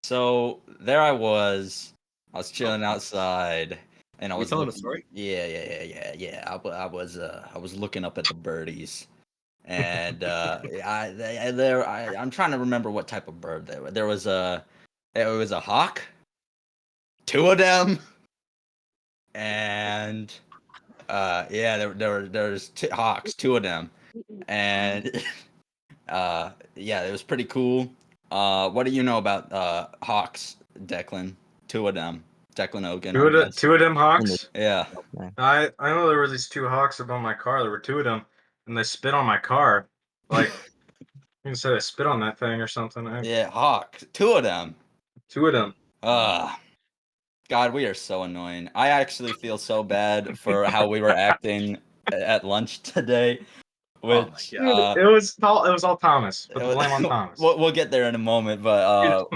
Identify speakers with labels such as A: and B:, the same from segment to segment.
A: So there I was chilling outside, and I
B: We
A: was
B: telling a
A: looking.
B: story?
A: Yeah. I was looking up at the birdies, and I'm trying to remember what type of bird there was. It was a hawk, two of them, and there's hawks, two of them, and yeah, it was pretty cool. What do you know about hawks, Declan? Two of them, Declan Ogan, I guess.
C: Two of them hawks.
A: Yeah.
C: I know there were these two hawks above my car. There were two of them, and they spit on my car. Like you can say they spit on that thing or something.
A: Yeah, hawk. Two of them.
C: Two of them.
A: God, we are so annoying. I actually feel so bad for how we were acting at lunch today. Which
C: Dude, it was all Thomas. Put the blame on Thomas.
A: we'll get there in a moment, but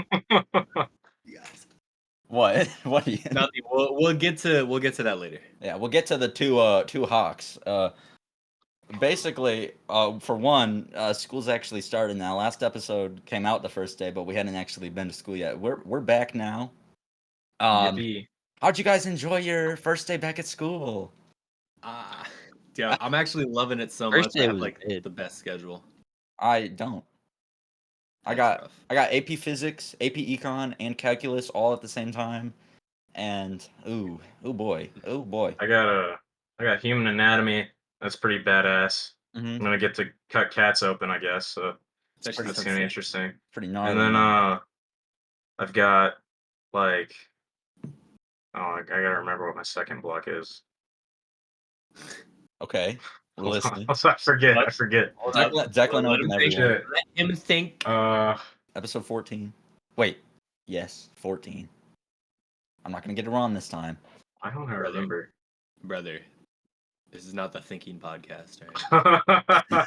A: what? What do you?
B: Nothing. We'll get to that later.
A: Yeah, we'll get to the two hawks. Basically, for one, school's actually started now. Last episode came out the first day, but we hadn't actually been to school yet. We're back now.
C: Yippee.
A: How'd you guys enjoy your first day back at school?
B: Yeah, I'm actually loving it so
D: First
B: much. I
D: day
B: have
D: was
B: like
D: good.
B: the best schedule.
A: I don't. I
B: That's
A: got
B: rough.
A: AP Physics, AP Econ, and Calculus all at the same time, and oh boy.
C: I got human anatomy. That's pretty badass.
A: Mm-hmm.
C: I'm gonna get to cut cats open, I guess. So
B: That's
C: that's gonna be interesting.
A: Pretty gnarly.
C: And then I've got like I gotta remember what my second block is.
A: Okay, we're listening.
C: I forget.
A: Declan Ogan, everyone.
B: Let him think.
A: Episode 14. Wait, yes, 14. I'm not gonna get it wrong this time.
C: I don't remember.
B: Brother, this is not the thinking podcast, right?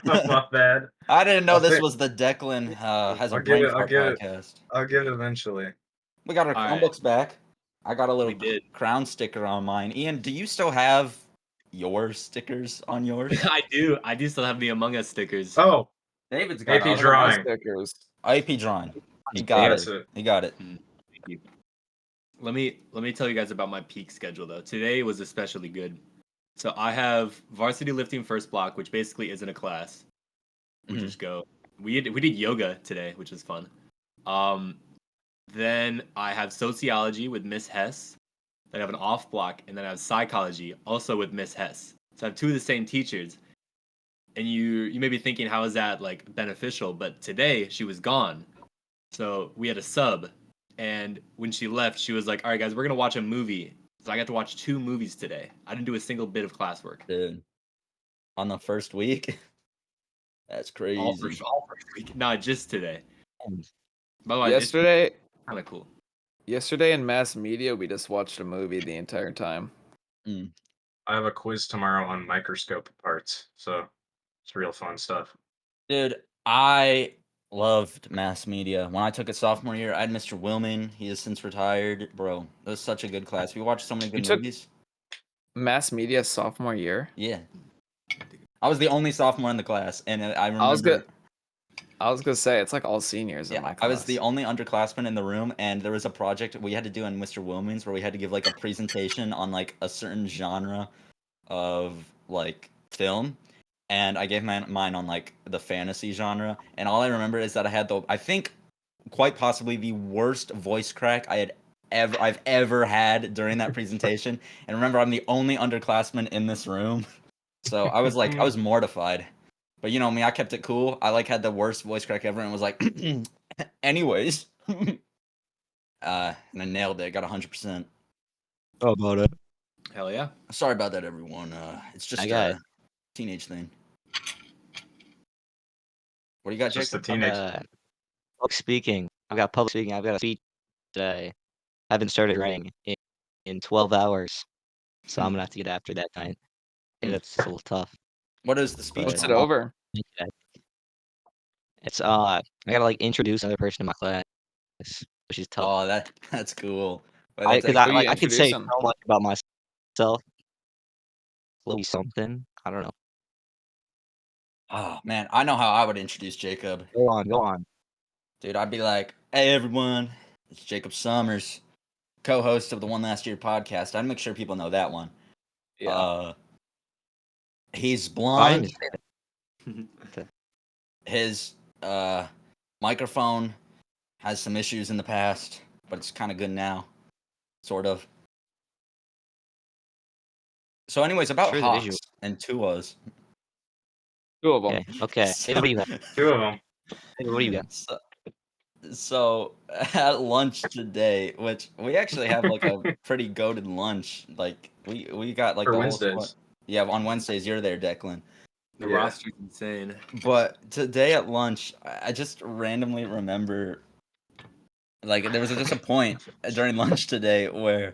C: My bad.
A: I didn't know this was the Declan has a brain fart podcast.
C: I'll get it eventually.
A: We got our Chromebooks back. I got a little crown sticker on mine. Ian, do you still have your stickers on yours?
B: I do. I do still have the Among Us stickers.
C: Oh,
A: David's got
C: AP drawing
E: stickers.
A: AP drawing. He got it. He got it.
B: Thank you. Let me tell you guys about my peak schedule though. Today was especially good. So I have varsity lifting first block, which basically isn't a class. We just go. We did yoga today, which is fun. Then I have sociology with Miss Hess. Then I have an off block, and then I have psychology also with Miss Hess. So I have two of the same teachers. And you may be thinking, how is that like beneficial? But today she was gone, so we had a sub. And when she left, she was like, "All right, guys, we're gonna watch a movie." So I got to watch 2 movies today. I didn't do a single bit of classwork.
A: Dude, on the first week, that's crazy.
B: All first week, not just today. By the way,
E: yesterday,
B: kind of cool.
E: Yesterday in mass media, we just watched a movie the entire time.
C: I have a quiz tomorrow on microscope parts, so it's real fun stuff.
A: Dude, I loved mass media. When I took it sophomore year, I had Mr. Wilman. He has since retired. Bro, it was such a good class. We watched so many good movies.
E: Mass media sophomore year?
A: Yeah. I was the only sophomore in the class, and I remember...
E: I was gonna say, it's like all seniors in my class.
A: I was the only underclassman in the room, and there was a project we had to do on Mr. Wilman's where we had to give like a presentation on like a certain genre of like film. And I gave mine on like the fantasy genre, and all I remember is that I had I think quite possibly the worst voice crack I've ever had during that presentation. And remember, I'm the only underclassman in this room, so I was like, I was mortified. But you know me, I kept it cool. I like had the worst voice crack ever, and was like, anyways, and I nailed it. Got 100%.
D: How about it?
B: Hell yeah!
A: Sorry about that, everyone. It's just a teenage thing. What do you got, Jake?
C: Just a teenage.
D: Public speaking. I've got public speaking. I've got a speech today. I haven't started writing in 12 hours, so I'm gonna have to get after that tonight. And that's a little tough.
A: What is the speech?
E: What's it over?
D: It's I gotta like introduce another person in my class, which is tough.
A: Oh, that's cool.
D: Because I could say so much about myself. Little something. I don't know.
A: Oh man, I know how I would introduce Jacob.
D: Go on.
A: Dude, I'd be like, "Hey everyone, It's Jacob Summers, co-host of the One Last Year podcast. I'd make sure people know that one.
E: Yeah.
A: He's
D: I
A: blonde.
D: understand.
A: His microphone has some issues in the past, but it's kind of good now, sort of. So, anyways, about
D: Sure, the
A: Hawks
D: visual.
A: and Tuas.
E: 2 of them.
D: Okay. David, what do you got?
C: 2 of them.
D: David, what do you got?
A: So at lunch today, which we actually have like a pretty goated lunch. Like we got like
C: For
A: the whole
C: Wednesdays.
A: squad. Yeah, on Wednesdays you're there, Declan.
B: The
C: Yeah.
B: roster's insane.
A: But today at lunch, I just randomly remember, like there was just a point during lunch today where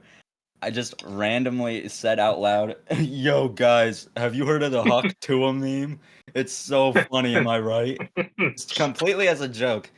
A: I just randomly said out loud, "Yo guys, have you heard of the Hawk Tua meme? It's so funny, am I right?" It's completely as a joke.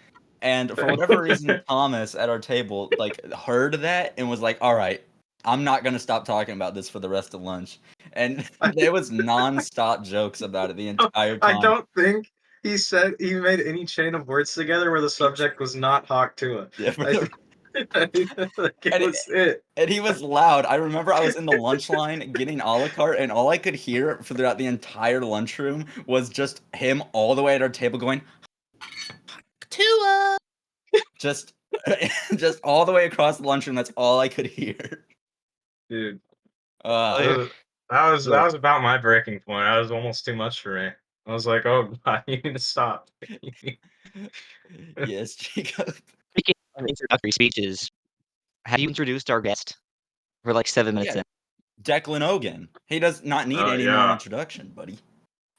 A: And for whatever reason, Thomas at our table like heard that and was like, "All right, I'm not gonna stop talking about this for the rest of lunch." And there was nonstop jokes about it the entire
C: I
A: time.
C: don't think he said he made any chain of words together where the subject was not Hawk Tua.
A: Yeah,
C: Like, it
A: And
C: was it.
A: and he was loud. I remember I was in the lunch line getting a la carte, and all I could hear throughout the entire lunchroom was just him all the way at our table going, Tua! Just, just all the way across the lunchroom. That's all I could hear.
C: Dude.
A: Uh,
C: That was about my breaking point. That was almost too much for me. I was like, oh God, you need to stop.
A: yes, Jacob.
D: Speaking of introductory speeches, have you introduced our guest for like 7 minutes
A: Yeah.
D: in?
A: Declan Ogan. He does not need any more
C: Yeah.
A: introduction, buddy.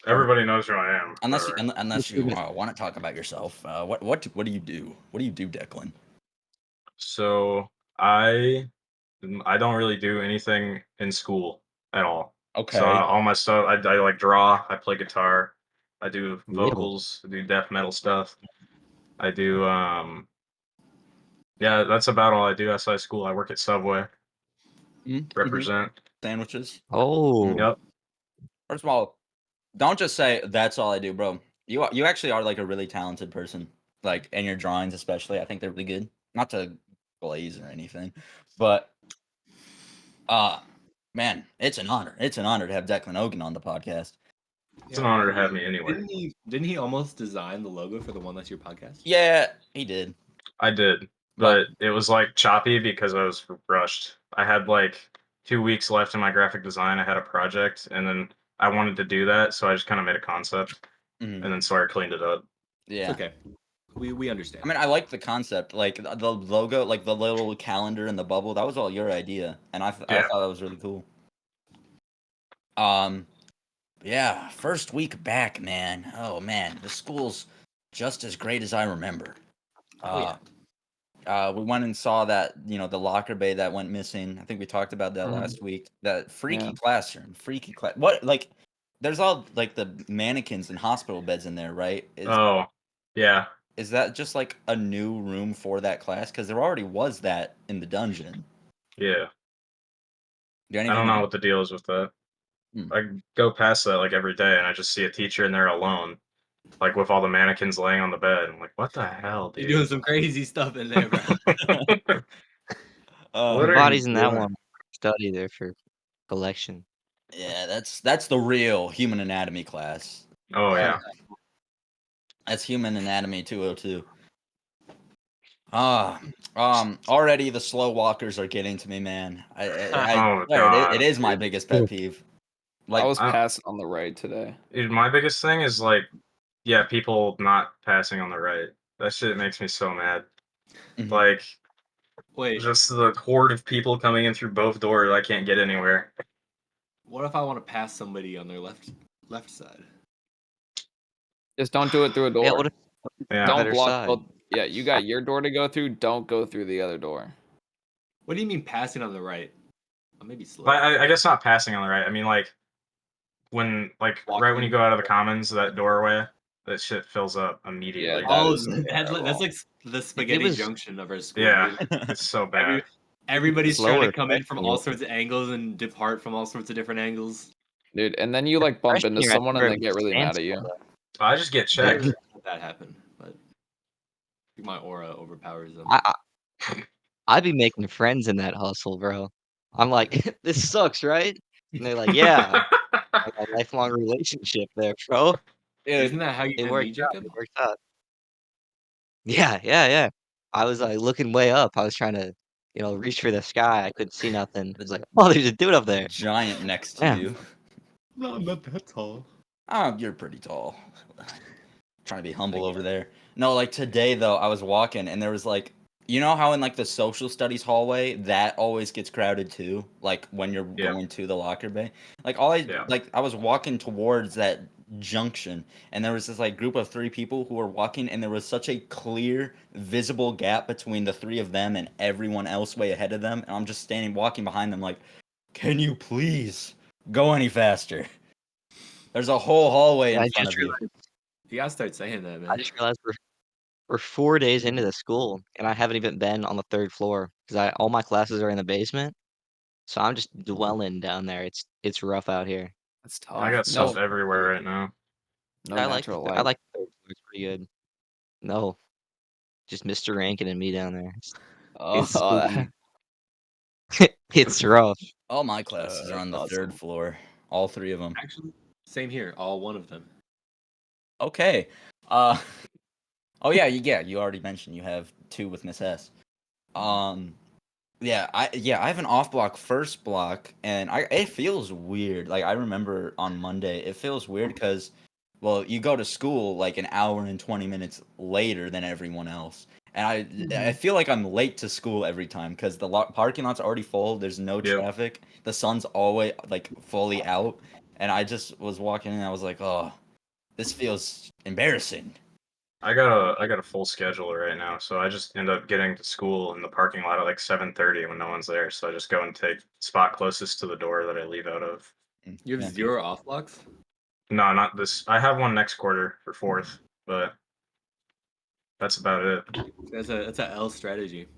C: Everybody knows who I am.
A: Unless you,
C: whatever.
A: unless you want to talk about yourself. What do you do? What do you do, Declan?
C: So I don't really do anything in school at all.
A: Okay.
C: So all my stuff, I like draw, I play guitar, I do
D: Relatable.
C: vocals, I do death metal stuff. I do yeah, that's about all I do outside school. I work at Subway, represent.
A: Sandwiches.
D: Oh,
C: Yep.
A: First of all, don't just say that's all I do, bro. You actually are like a really talented person. Like in your drawings, especially, I think they're really good. Not to glaze or anything, but man, it's an honor. It's an honor to have Declan Ogan on the podcast.
C: It's an honor to have me anyway.
B: Didn't he almost design the logo for the One Last Year podcast?
A: Yeah, he did.
C: I did, but it was like choppy because I was rushed. I had like 2 weeks left in my graphic design. I had a project, and then I wanted to do that, so I just kind of made a concept,
A: Mhm.
C: and then Sawyer cleaned it up.
A: Yeah.
B: It's okay. We understand.
A: I mean, I like the concept, like the logo, like the little calendar and the bubble. That was all your idea, and I thought that was really cool. Yeah, first week back, man. Oh man, the school's just as great as I remembered. We went and saw that, the locker bay that went missing. I think we talked about that last week. That freaky classroom, freaky class. What, like, there's all like the mannequins and hospital beds in there, right?
C: Oh, yeah.
A: Is that just like a new room for that class? Because there already was that in the dungeon.
C: Yeah.
A: Do
C: I don't know what the deal is with that. I go past that like every day, and I just see a teacher in there alone, like with all the mannequins laying on the bed. I'm like, what the hell, dude?
B: You're doing some crazy stuff in there, bro.
C: What are
D: bodies
C: you
D: in that
C: doing?
D: one study there for collection.
A: Yeah, that's the real human anatomy class.
C: Oh yeah.
A: That's human anatomy 202. Already the slow walkers are getting to me, man.
C: Oh,
A: swear,
C: God,
A: it is my
C: dude.
A: biggest pet peeve. Like,
E: I was
C: I-
E: passing on the right today.
C: Dude, my biggest thing is like, yeah, people not passing on the right. That shit makes me so mad.
A: Mhm.
C: Like,
B: Wait,
C: just the horde of people coming in through both doors. I can't get anywhere.
B: what if I want to pass somebody on their left side?
E: Just don't do it through a door.
D: Yeah, what if
C: Yeah.
E: Don't
D: better
E: block
D: side?
E: both. Yeah, you got your door to go through. Don't go through the other door.
B: What do you mean passing on the right? Oh, maybe slow.
C: But I guess not passing on the right. I mean, like, when, like, right when you go out of the commons, that doorway, that shit fills up immediately.
E: Yeah,
B: Oh,
E: is
B: that's
E: terrible.
B: like the spaghetti
D: was-
B: junction of our school.
C: Yeah,
B: dude.
C: it's so bad.
B: Everybody's trying
D: Slower
B: to come in from all
D: freshman
B: sorts of angles and depart from all sorts of different angles.
E: Dude, and then you like bump
D: Freshman
E: into
D: year, I
E: someone and
D: never
E: they get really mad at you.
D: understand
C: I just get checked.
B: Never had that happen, but my aura overpowers them.
D: I'd be making friends in that hustle, bro. I'm like, "This sucks, right?" And they're like, "Yeah." I got a lifelong relationship there, bro.
B: Isn't
D: Dude,
B: that how you
D: it
B: met me,
D: worked out,
B: Jacob?
D: it worked out. Yeah, yeah, yeah. I was, like, looking way up. I was trying to, reach for the sky. I couldn't see nothing. It was like, "Oh, there's a dude up there."
A: Giant next to
D: Yeah.
A: you.
B: No, I'm not that tall.
A: Oh, you're pretty tall. Trying to be humble
B: Thank
A: over there. No, like today though, I was walking and there was like, you know how in like the social studies hallway that always gets crowded too, like when you're
C: Yeah.
A: going to the locker bay. Like
C: Yeah.
A: I was walking towards that junction and there was this like group of 3 people who were walking and there was such a clear visible gap between the 3 of them and everyone else way ahead of them, and I'm just standing walking behind them like, can you please go any faster? There's a whole hallway
D: And
A: in
D: I
A: front
D: just
A: of you.
D: realized
B: You gotta start saying that,
D: I
B: man.
D: just realized we're 4 days into the school, and I haven't even been on the 3rd floor because all my classes are in the basement, so I'm just dwelling down there. It's rough out here.
E: That's
C: I
E: tough.
C: got stuff everywhere right now.
E: No
D: I like
E: natural
D: I
E: light.
D: like the 3rd floor, it's pretty good. No, just Mr. Rankin and me down there. It's
E: Oh,
D: it's rough.
A: All my classes are on the
E: that's
A: 3rd
E: awesome.
A: floor. All 3 of them.
B: Actually, same here. All one of them.
A: Okay. Uh. Oh yeah, you already mentioned you have 2 with Miss S. Um. I have an off block first block, and it feels weird. Like I remember on Monday, it feels weird because, well, you go to school like an hour and 20 minutes later than everyone else, and I feel like I'm late to school every time because the parking lot's already full. There's no
C: Yep.
A: traffic. The sun's always like fully out, and I just was walking in. And I was like, oh, this feels embarrassing.
C: I got a full schedule right now, so I just end up getting to school in the parking lot at like 7:30 when no one's there. So I just go and take spot closest to the door that I leave out of.
B: You have
A: Yeah.
B: 0 off blocks?
C: No, not this. I have one next quarter for 4th, but that's about it.
B: That's a L strategy.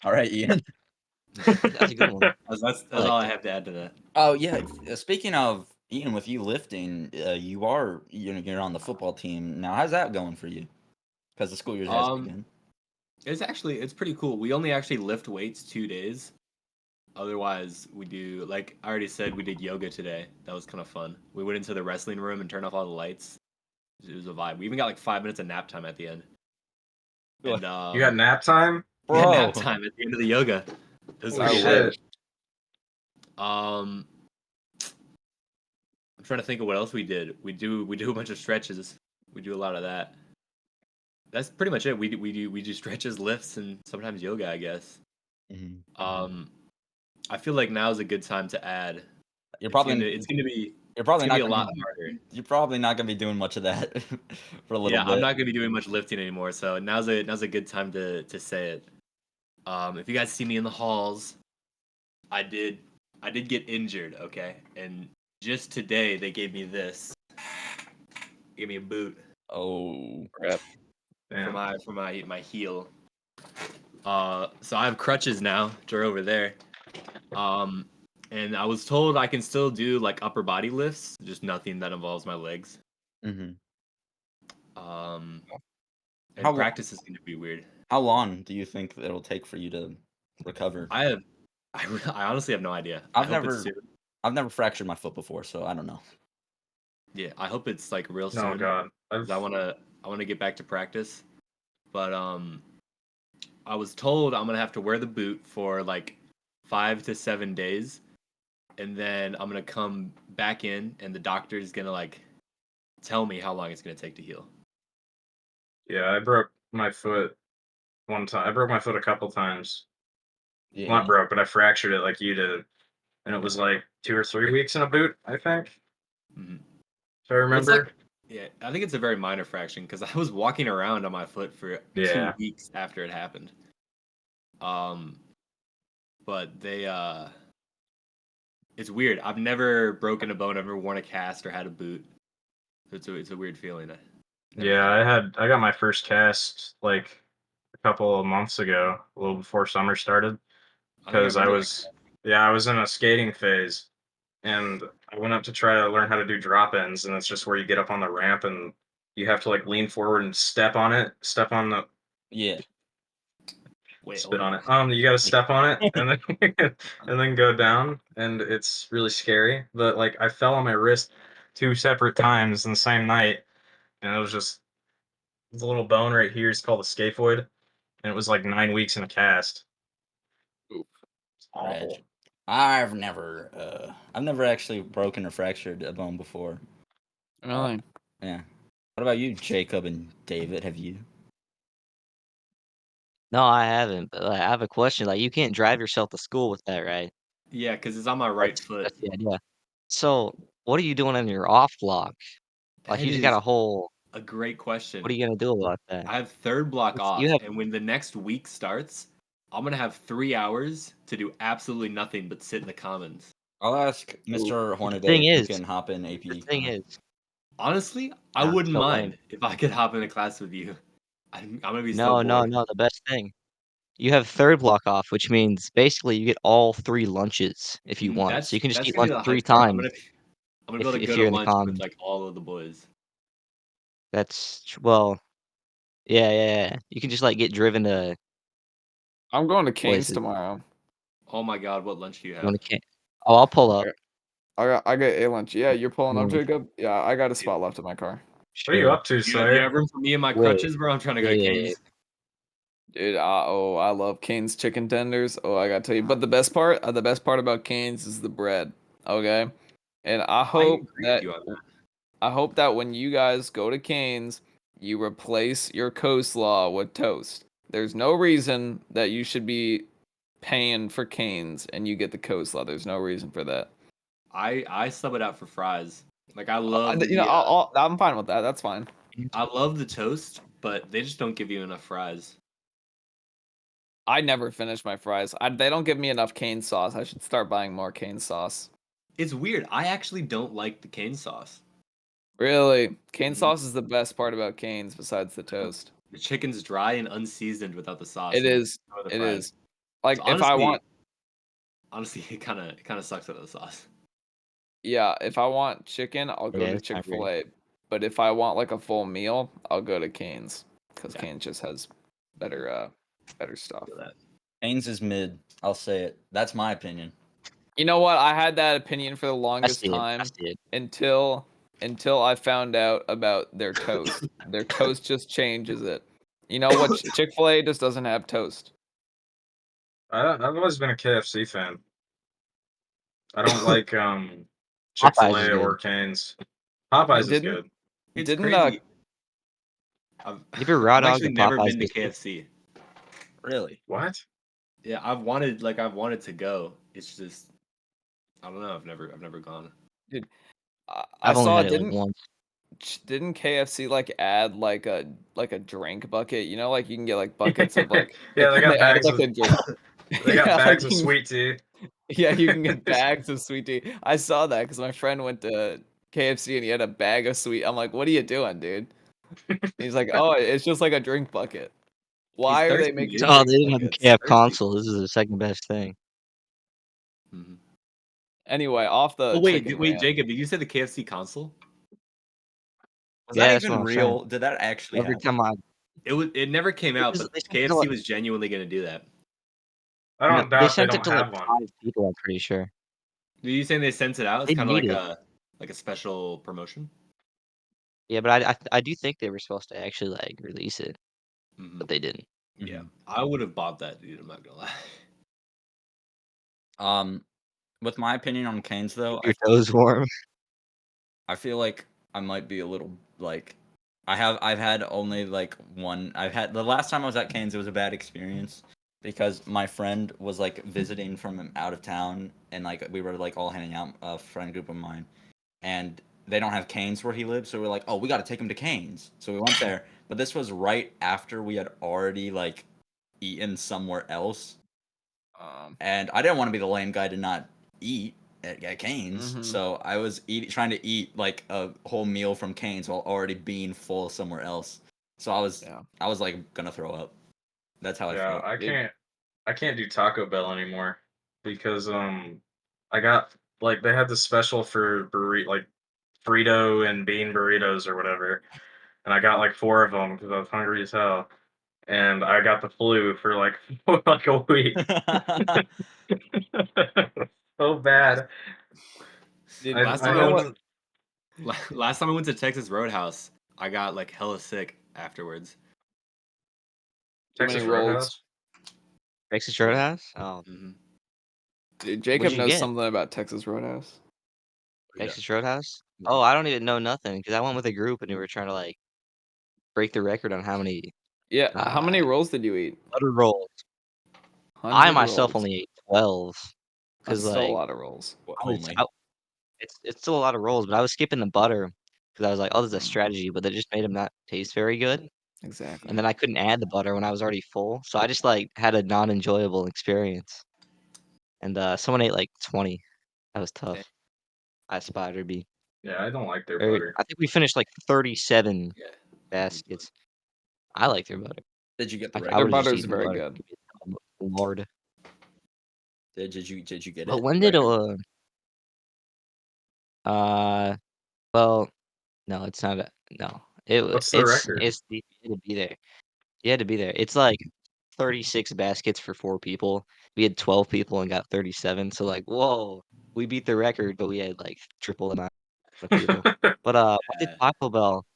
A: All right, Ian.
D: That's a good one.
B: That's
D: I like
B: all I
D: it.
B: have to add to that.
A: Oh yeah. Speaking of Ian, with you lifting, you're on the football team now. How's that going for you? Because the school year has
B: Um,
A: begun.
B: it's pretty cool. We only actually lift weights 2 days. Otherwise, we do, like I already said, we did yoga today. That was kind of fun. We went into the wrestling room and turned off all the lights. It was a vibe. We even got like 5 minutes of nap time at the end. And
C: You got nap time?
B: we had nap
A: Bro.
B: time at the end of the yoga. It was
C: Holy
B: pretty
C: shit.
B: lit. I'm trying to think of what else we did. We do a bunch of stretches. We do a lot of that. That's pretty much it. We do stretches, lifts, and sometimes yoga, I guess.
A: Mhm.
B: I feel like now is a good time to add.
A: You're
B: It's
A: probably
B: gonna it's gonna be
A: you're probably
B: it's gonna
A: not
B: be a
A: gonna
B: lot harder.
A: you're probably not gonna be doing much of that for a little
B: Yeah, I'm
A: bit.
B: not gonna be doing much lifting anymore, so now's a good time to say it. If you guys see me in the halls, I did get injured, okay? And just today they gave me this. Gave me a boot
A: Oh.
E: Crap.
C: Damn.
B: for my heel. So I have crutches now, which are over there. And I was told I can still do like upper body lifts, just nothing that involves my legs.
A: Hmm.
B: Um, and
A: How lo-
B: practice is gonna be weird.
A: how long do you think it'll take for you to recover?
B: I honestly have no idea. I
A: I've
B: hope it's
A: never
B: soon.
A: I've never fractured my foot before, so I don't know.
B: Yeah, I hope it's like real
C: Oh
B: soon.
C: god.
B: 'Cause I wanna get back to practice. But I was told I'm gonna have to wear the boot for like 5 to 7 days, and then I'm gonna come back in, and the doctor is gonna like tell me how long it's gonna take to heal.
C: Yeah, I broke my foot one time. I broke my foot a couple times. Well,
A: Yeah.
C: not broke, but I fractured it like you did. And it was like 2 or 3 weeks in a boot, I think.
B: Mhm.
C: If I
B: It's like,
C: remember.
B: yeah, I think it's a very minor fraction because I was walking around on my foot for
C: Yeah.
B: 2 weeks after it happened. But it's weird. I've never broken a bone, I've never worn a cast or had a boot. It's a weird feeling. I never
C: Yeah,
B: felt.
C: I got my first cast like a couple of months ago, a little before summer started,
B: I think I
C: because
B: remember that.
C: I was in a skating phase, and I went up to try to learn how to do drop ins, and it's just where you get up on the ramp and you have to like lean forward and step on it, step on
A: Yeah.
B: Wait,
C: Spit
B: hold
C: on it. You gotta step on it and then and then go down, and it's really scary. But like, I fell on my wrist 2 separate times in the same night, and it was just the little bone right here is called the scaphoid, and it was like 9 weeks in a cast.
E: Oof.
C: It's awful.
A: Reg. I've never actually broken or fractured a bone before.
E: Really?
A: Yeah. What about you, Jacob and David? Have you?
D: No, I haven't. But like, I have a question. Like, you can't drive yourself to school with that, right?
B: Yeah, because it's on my right foot.
D: That's the idea. So, what are you doing on your off block? Like,
B: That
D: you just got
B: is
D: a whole.
B: a great question.
D: What are you gonna do about that?
B: I have third block
D: You
B: off,
D: have.
B: and when the next week starts, I'm gonna have 3 hours to do absolutely nothing but sit in the commons.
A: I'll ask Mr.
D: The
A: Hornaday
D: thing
A: if he
D: is,
A: can hop in
D: the
A: AP
D: thing
A: class.
D: is,
B: Honestly, I
D: nah,
B: wouldn't
D: so lame.
B: mind if I could hop in a class with you. I'm gonna be so
D: No, no,
B: bored.
D: no. The best thing. You have third block off, which means basically you get all 3 lunches if you want. So you can just
B: That's
D: eat
B: gonna be
D: lunch
B: the
D: 3
B: hype part. I'm
D: times
B: gonna be able to
D: if
B: go to
D: you're in the
B: lunch with
D: commons.
B: like all of the boys.
D: Well, yeah, yeah, yeah. You can just like get driven to
E: I'm going to
D: what is
E: Canes
D: it?
E: tomorrow.
B: Oh my god, what lunch do you
D: Going
B: have?
D: to Oh, I'll pull up.
E: I got a lunch. Yeah, you're pulling up,
D: Mm,
E: Jacob? Yeah, I got a spot left in my car.
C: What are you
D: sure.
C: up to,
B: Do you have
C: Slayer?
B: room for me and my
D: Wait.
B: crutches, bro? I'm trying to go
D: Yeah,
B: to
D: yeah, yeah.
B: Canes.
E: Dude, I love Cane's chicken tenders. Oh, I gotta tell you. But the best part about Cane's is the bread. Okay, and
B: I agree with you on that.
E: I hope that when you guys go to Cane's, you replace your coleslaw with toast. There's no reason that you should be paying for Cane's and you get the coleslaw. There's no reason for that.
B: I sub it out for fries. Like I love the
E: I'm fine with that. That's fine.
B: I love the toast, but they just don't give you enough fries.
E: I never finish my fries. They don't give me enough cane sauce. I should start buying more cane sauce.
B: It's weird. I actually don't like the cane sauce.
E: Really, cane
B: Mhm.
E: sauce is the best part about canes besides the toast.
B: The chicken's dry and unseasoned without the sauce.
E: It
B: and
E: is.
B: no other
E: It
B: fries.
E: is. Like
B: So
E: if I want,
B: honestly, it kind of sucks without the sauce.
E: yeah, if I want chicken, I'll go
D: Yeah,
E: to
D: it's not great.
E: Chick-fil-A. But if I want like a full meal, I'll go to Cane's because
B: Yeah.
E: Cane's just has better stuff.
B: Feel that.
A: Canes is mid. I'll say it. That's my opinion.
E: You know what? I had that opinion for the
D: I
E: longest
D: see it. I
E: time
D: see it.
E: until I found out about their toast. Their toast just changes it. You know what? Chick-fil-A just doesn't have toast.
C: I've always been a KFC fan. I don't like
D: Popeyes is
C: Chick-fil-A
D: good.
C: or Cane's. Popeyes is good.
B: It's
E: Didn't
B: crazy. I've,
D: Give your raw
B: I've
D: dog
B: actually
D: to
B: never
D: Popeyes
B: been to
D: biscuit.
B: KFC.
A: Really?
C: What?
B: Yeah, I've wanted to go. It's just I don't know. I've never gone.
E: dude, I
D: I've only
E: saw
D: had it like once.
E: didn't KFC like add like a drink bucket? You know, like you can get like buckets of like
C: Yeah, they got
E: they added
C: bags
E: like
C: of
E: a drink.
C: they got
E: Yeah, like
C: bags of sweet tea.
E: yeah, you can get bags of sweet tea. I saw that because my friend went to KFC and he had a bag of sweet. I'm like, what are you doing, dude? And he's like, oh, it's just like a drink bucket.
B: He's
E: Why are they
B: thirsty,
E: making
B: dude.
D: Oh,
E: drink
D: they didn't have a
E: buckets?
D: KF
B: Thirsty.
D: console. This is the second best thing.
B: Mhm.
E: Anyway, off the
B: Oh wait,
E: chicken
B: wait,
E: rant.
B: Jacob, did you say the KFC console?
A: Was
D: Yeah,
A: that
D: that's what
A: even
D: I'm saying.
A: real? Did that actually
D: Every
A: happen?
D: time I
B: It never came out, but
D: they sent it to
B: KFC
D: like,
B: was genuinely gonna do that.
C: I
D: no,
C: don't
D: they
C: doubt they
D: sent it
C: don't
D: to like
C: have one.
D: 5 people, I'm pretty sure.
B: Are you saying they sent it out? It's
D: They
B: kind of
D: need
B: like
D: it.
B: a special promotion.
D: Yeah, but I do think they were supposed to actually like release it,
B: Hmm.
D: but they didn't.
B: Yeah,
A: Mhm.
B: I would have bought that, dude. I'm not gonna lie.
A: With my opinion on Canes though,
D: Keep your toes warm.
A: I feel like I might be a little like I've had only like one. I've had the last time I was at Canes, it was a bad experience because my friend was like visiting from out of town, and like we were like all hanging out, a friend group of mine, and they don't have Canes where he lives, so we're like, oh, we got to take him to Canes. So we went there, but this was right after we had already like eaten somewhere else, and I didn't want to be the lame guy to not eat at Canes.
E: Mhm.
A: So I was trying to eat like a whole meal from Canes while already being full somewhere else. So
E: Yeah.
A: I was like gonna throw up. That's how I
C: Yeah,
A: felt.
C: I can't do Taco Bell anymore because I got like they had the special for like Frito and bean burritos or whatever, and I got like 4 of them because I was hungry as hell. and I got the flu for like like a week. So bad.
B: Dude,
C: I
B: last
C: I
B: time I
C: know
B: went last time I went to Texas Roadhouse, I got like hella sick afterwards.
E: Too many
C: Texas
E: rolls.
C: Roadhouse.
D: Texas Roadhouse? Oh,
B: Mm-hmm.
E: Dude, Jacob
D: you
E: knows
D: get?
E: something about Texas Roadhouse.
D: Texas Roadhouse? Oh, I don't even know nothing because I went with a group and we were trying to like break the record on how many
E: Yeah, how many rolls did you eat?
D: butter rolls. I
E: 100
D: myself
E: rolls.
D: only ate 12
E: That's
D: because
E: still a
D: like
E: lot of rolls.
D: I was, it's still a lot of rolls, but I was skipping the butter because I was like, oh, this is a strategy, but that just made them not taste very good.
E: Exactly.
D: And then I couldn't add the butter when I was already full, so I just like had a non-enjoyable experience. And someone ate like 20. That was tough. I spider bee.
C: Yeah, I don't like their
D: Or
C: butter.
D: I think we finished like 37
B: Yeah.
D: baskets. I like their butter.
A: Did you get the
D: I
A: record?
D: would have just
E: butter's
D: eaten the
E: very
D: butter.
E: good.
D: Lord.
A: Did you get
D: But
A: it?
D: when did
A: Record?
D: well, no, it's not no.
C: What's the record?
D: You had to be there. You had to be there. It's like 36 baskets for 4 people. We had 12 people and got 37. So like, whoa, we beat the record, but we had like triple the amount of people. But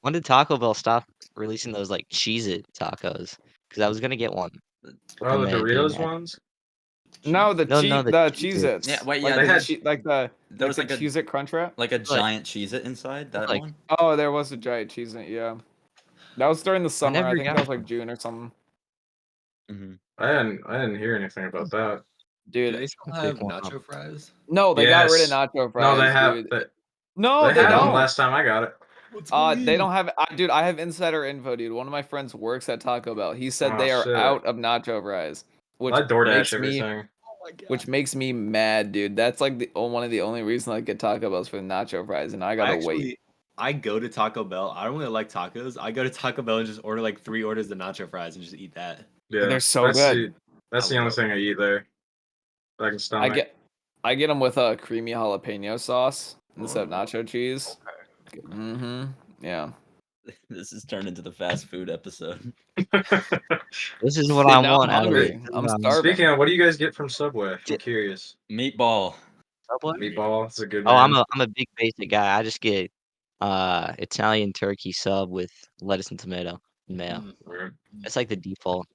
D: when did Taco Bell stop releasing those like Cheez-It tacos? Because I was gonna get one
C: Oh,
D: and
C: the
D: they didn't
C: Doritos
D: have.
C: ones?
E: No, the
D: No,
E: cheese,
D: the
E: the
D: Cheez-Its.
E: Cheez-Its.
A: Yeah, wait,
E: Like
A: yeah,
C: They
E: the
C: had
A: there was
E: the
A: like a
E: Cheez-It Crunch Wrap.
D: Like
A: giant Cheez-It inside that
D: like
A: one.
E: Oh, there was a giant Cheez-It. Yeah, that was during the summer. I
D: never
E: think
D: got
E: that was like
D: one.
E: June or something.
A: Mm-hmm.
C: I didn't hear anything about that.
B: Do
E: Dude,
B: they still
D: I'll pick
B: have
D: one up.
B: nacho fries?
E: no, they got rid of
C: Yes.
E: nacho
C: No, they
E: fries,
C: have
E: dude.
C: they,
E: No,
C: they
E: they
C: had them
E: don't.
C: last time I got it.
E: They don't have. Dude, I have insider info, dude. One of my friends works at Taco Bell. He said
C: Oh,
E: they are
C: shit.
E: out of nacho fries, which
C: I DoorDash
E: makes me
C: everything.
E: which makes me mad, dude. That's like one of the only reasons I get Taco Bell's for the nacho fries, and I gotta wait.
B: I go to Taco Bell. I don't really like tacos. I go to Taco Bell and just order like 3 orders of nacho fries and just eat that.
C: Yeah,
E: They're so good.
C: That's the only thing I eat there. I can stomach.
E: I get them with a creamy jalapeno sauce instead of
B: Oh,
E: nacho cheese. Mm-hmm. Yeah.
A: This has turned into the fast food episode.
D: This is what
E: Dude,
D: I
E: now
D: want
E: I'm
D: out of it.
E: hungry.
D: This is
E: I'm
D: what I want.
E: starving.
C: Speaking of, what do you guys get from Subway? I'm curious.
A: Meatball.
D: Subway?
C: Meatball, it's a good
D: Oh,
C: man.
D: I'm a big basic guy. I just get Italian turkey sub with lettuce and tomato and mayo.
C: Right.
D: It's like the default.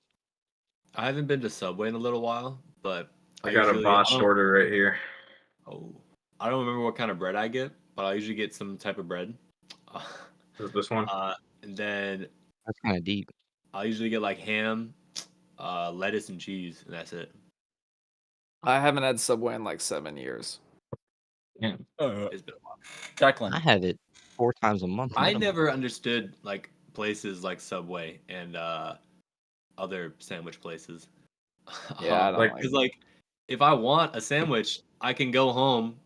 B: I haven't been to Subway in a little while, but
C: I got a botched order right here.
B: I don't remember what kind of bread I get, but I usually get some type of bread.
C: Is this one?
B: And then
D: That's kind of deep.
B: I usually get like ham, lettuce, and cheese, and that's it.
E: I haven't had Subway in like 7 years.
C: Yeah.
B: It's been a while.
A: Declan.
D: I have it 4 times a month.
B: I
D: minimum.
B: never understood like places like Subway and other sandwich places.
E: Yeah, I don't
C: like-
B: Because like if I want a sandwich, I can go home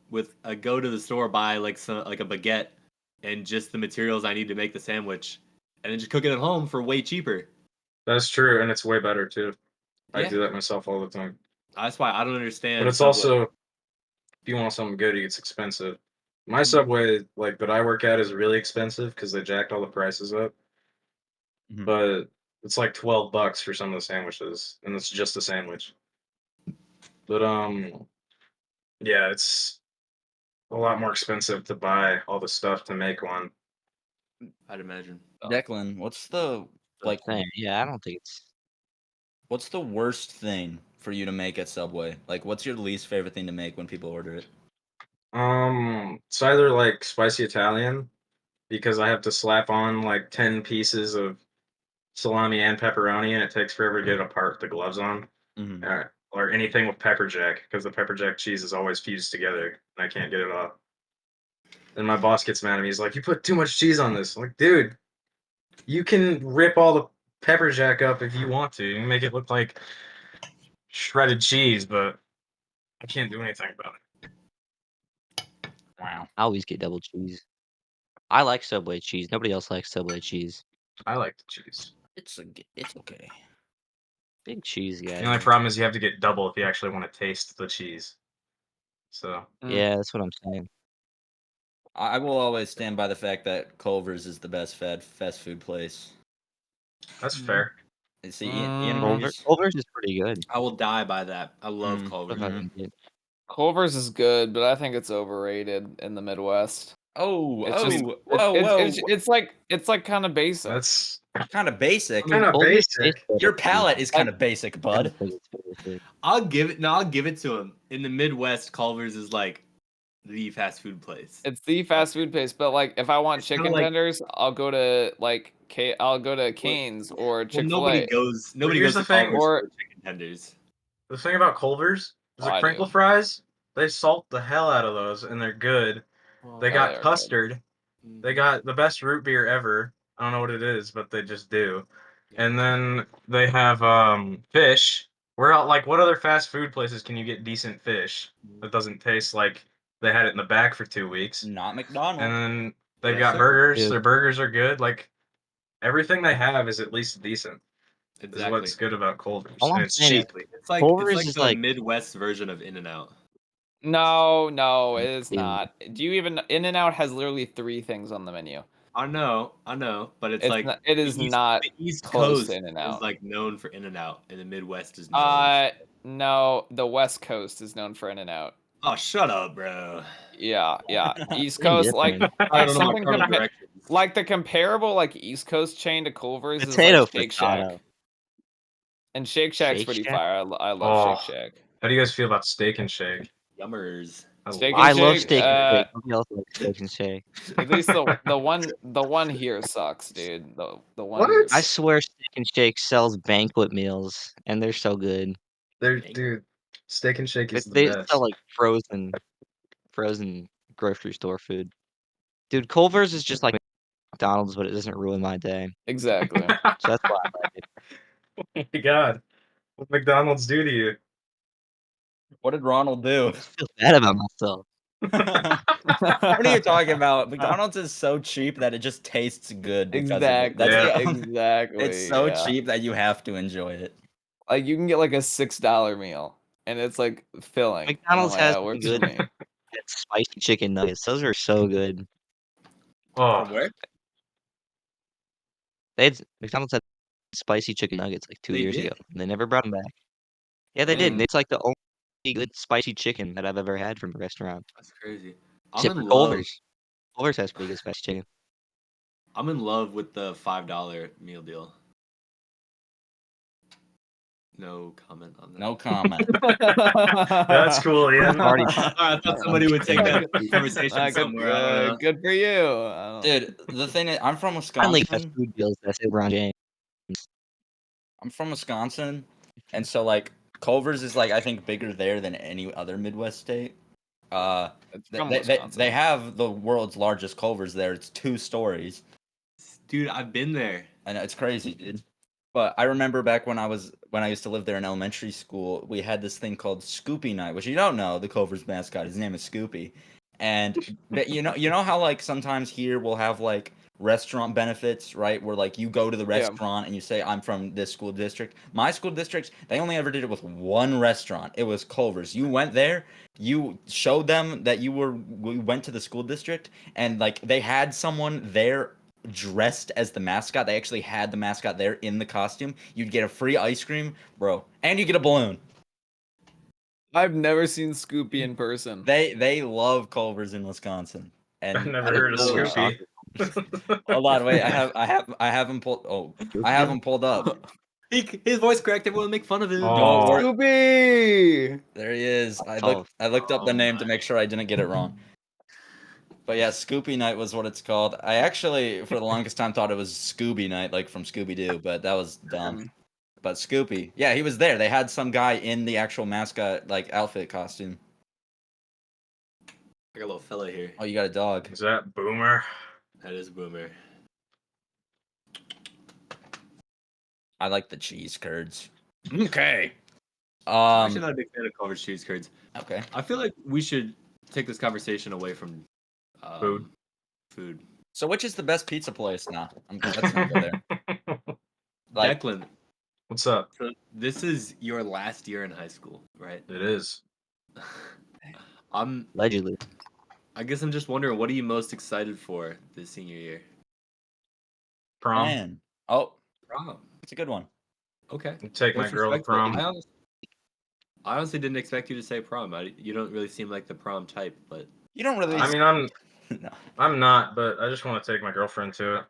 B: go to the store, buy like a baguette and just the materials I need to make the sandwich, and then just cook it at home for way cheaper.
C: That's true, and it's way better too. I
B: Yeah.
C: do that myself all the time.
B: That's why I don't understand.
C: But it's
B: Subway.
C: also, if you want something good, it's expensive. My
B: Mhm.
C: Subway, like that I work at, is really expensive because they jacked all the prices up.
A: Mhm.
C: But it's like $12 for some of the sandwiches, and it's just a sandwich. But yeah, it's a lot more expensive to buy all the stuff to make one.
B: I'd imagine.
A: Declan, what's the like?
D: Yeah, I don't think it's.
A: What's the worst thing for you to make at Subway? Like, what's your least favorite thing to make when people order it?
C: It's either like spicy Italian because I have to slap on like 10 pieces of salami and pepperoni, and it takes forever to get it apart with the gloves on.
A: Mm-hmm.
C: Or anything with pepper jack because the pepper jack cheese is always fused together and I can't get it off. And my boss gets mad at me. He's like, "You put too much cheese on this." I'm like, dude, you can rip all the pepper jack up if you want to. You can make it look like shredded cheese, but I can't do anything about it.
A: Wow.
D: I always get double cheese. I like Subway cheese. Nobody else likes Subway cheese.
C: I like the cheese.
A: It's okay.
D: Big cheese guy.
C: The only problem is you have to get double if you actually want to taste the cheese. So
D: Yeah, that's what I'm saying.
A: I will always stand by the fact that Culver's is the best fast food place.
C: that's fair.
A: See, Ian
E: Mm.
A: agrees.
D: Culver's is pretty good.
B: I will die by that. I love
A: Mm.
B: Culver's.
D: What if I can get-
E: Culver's is good, but I think it's overrated in the Midwest.
A: Oh,
E: It's just it's like kind of basic.
C: That's
A: kind of basic.
C: kind of
D: Culver's
C: basic.
D: tastes better
A: Your
D: than-
A: palate is kind of basic,
D: I
A: bud.
D: don't think it's basic.
B: I'll give it to him. In the Midwest, Culver's is like the fast food place.
E: It's the fast food place, but like if I want
B: It's kinda
E: chicken
B: like-
E: tenders, I'll go to I'll go to Cane's or
B: Well,
E: Chick-fil-A.
B: nobody goes
C: here's
B: to
C: the thing.
B: Culver's
E: Or-
B: for chicken tenders.
C: The thing about Culver's is
E: Oh,
C: the
E: I
C: crinkle
E: do.
C: fries. They salt the hell out of those, and they're good. They
E: Oh,
C: got
E: they are good.
C: custard. They got the best root beer ever. I don't know what it is, but they just do. And then they have fish. We're out like what other fast food places can you get decent fish that doesn't taste like they had it in the bag for 2 weeks?
A: Not McDonald's.
C: And then they've
B: Yes,
C: got
B: sir.
C: burgers.
D: Dude.
C: Their burgers are good. Like everything they have is at least decent. Is
B: Exactly.
C: what's good about Culver's.
D: All
C: And
D: I'm
C: it's
D: saying is-
C: cheap.
B: It's like
D: Culver's
B: it's
D: is
B: like the
D: like-
B: Midwest version of In-N-Out.
E: No, it is
D: Dude.
E: not. Do you even In-N-Out has literally 3 things on the menu.
B: I know, but it's like
E: Not, it is
B: the East,
E: not
B: the East
E: close
B: Coast
E: to In-N-Out.
B: is like known for In-N-Out, and the Midwest is known.
E: No, the West Coast is known for In-N-Out.
B: Oh, shut up, bro.
E: Yeah. East
D: Same
E: Coast, like
D: difference.
B: I don't know my
E: something
B: carnal
E: compa-
B: directions.
E: like the comparable like East Coast chain to Culver's
D: Potato
E: is like Shake Shack.
D: frittata.
E: And Shake Shack's
D: Shake
E: pretty
D: Shack?
E: fire. I love
C: Oh.
E: Shake Shack.
C: How do you guys feel about Steak and Shake?
B: Yummers.
E: Steak
C: love
E: and
D: I love
E: Shake,
D: steak and shake. Nobody else likes steak and shake.
E: At least the one here sucks, dude. The one
C: What?
E: here
D: I
E: sucks.
D: swear Steak and Shake sells banquet meals, and they're so good.
C: Dude, Steak and Shake is
D: But
C: the
D: they
C: best.
D: sell like frozen grocery store food. Dude, Culver's is just like McDonald's, but it doesn't ruin my day.
E: Exactly.
D: So that's why I like it.
C: Oh my god. What McDonald's do to you?
A: What did Ronald do?
D: I just feel bad about myself.
A: What are you talking about? McDonald's is so cheap that it just tastes good because of it.
E: Exactly.
A: That's
C: Yeah.
A: the only,
E: Exactly.
A: it's so
E: yeah.
A: cheap that you have to enjoy it.
E: Like you can get like a $6 meal, and it's like filling. And I'm
D: McDonald's
E: like,
D: has
E: that
D: some
E: works
D: good
E: for me.
D: spicy chicken nuggets. Those are so good.
C: Oh,
B: From where?
D: McDonald's had spicy chicken nuggets like 2
B: They
D: years
B: did?
D: ago. And they never brought them back. Yeah, they did.
E: Mm.
D: It's like the only good spicy chicken that I've ever had from a restaurant.
B: That's crazy. I'm
D: Except
B: in
D: for
B: love.
D: Culver's. Culver's has pretty good spicy chicken.
B: I'm in love with the $5 meal deal. No comment on that.
A: No comment.
C: that's cool, Ian.
D: Already-
B: I thought somebody would take that conversation
E: Good,
B: somewhere. I don't know.
E: good for you. I don't-
A: Dude, the thing is, I'm from
D: Finally, fast
A: Wisconsin.
D: food deals. That's LeBron James.
A: I'm from Wisconsin, and so like Culver's is like I think bigger there than any other Midwest state.
E: It's from
A: They
E: Wisconsin.
A: have the world's largest Culver's there. It's 2 stories.
B: Dude, I've been there.
A: I know it's crazy, dude. But I remember back when I used to live there in elementary school, we had this thing called Scoopy Night, which you don't know, the Culver's mascot. His name is Scoopy. And you know how like sometimes here we'll have like restaurant benefits, right? Where like you go to the restaurant and you say I'm from this school district. My school district, they only ever did it with one restaurant. It was Culver's. You went there, you showed them that we went to the school district, and like they had someone there dressed as the mascot. They actually had the mascot there in the costume. You'd get a free ice cream, bro, and you get a balloon.
E: I've never seen Scoopy in person.
A: They love Culver's in Wisconsin. And
C: I've never
A: I didn't
C: heard of
A: know that.
C: Scoopy.
A: Hold on, wait. I have him pulled. Oh, I have him pulled up.
B: His voice cracked. Everyone make fun of him.
C: Oh.
A: Don't worry.
E: Scoopy.
A: There he is. I
D: Oh.
A: looked up the
B: Oh
A: name to
B: my.
A: make sure I didn't get it wrong. But yeah, Scoopy Night was what it's called. I actually, for the longest time, thought it was Scooby Night, like from Scooby Doo, but that was dumb. But Scoopy, yeah, he was there. They had some guy in the actual mascot like outfit costume.
B: I got a little fella here.
A: Oh, you got a dog.
C: Is that Boomer?
B: That is Boomer.
A: I like the cheese curds. Okay.
B: I'm actually not a big fan of Culver's cheese curds.
A: Okay.
B: I feel like we should take this conversation away from
C: Food.
B: Food.
A: So which is the best pizza place now? Let's not go there. Like,
B: Declan,
C: What's up?
B: so this is your last year in high school, right?
C: It is.
D: Allegedly.
B: I guess I'm just wondering, what are you most excited for this senior year?
C: Prom.
A: man. Oh,
B: Prom.
A: it's a good one.
B: Okay.
C: Take my
B: That's
C: girl to
B: respectable.
C: prom.
B: I honestly didn't expect you to say prom. You don't really seem like the prom type, but
A: You don't really.
C: I mean,
A: No.
C: I'm not, but I just want to take my girlfriend to it.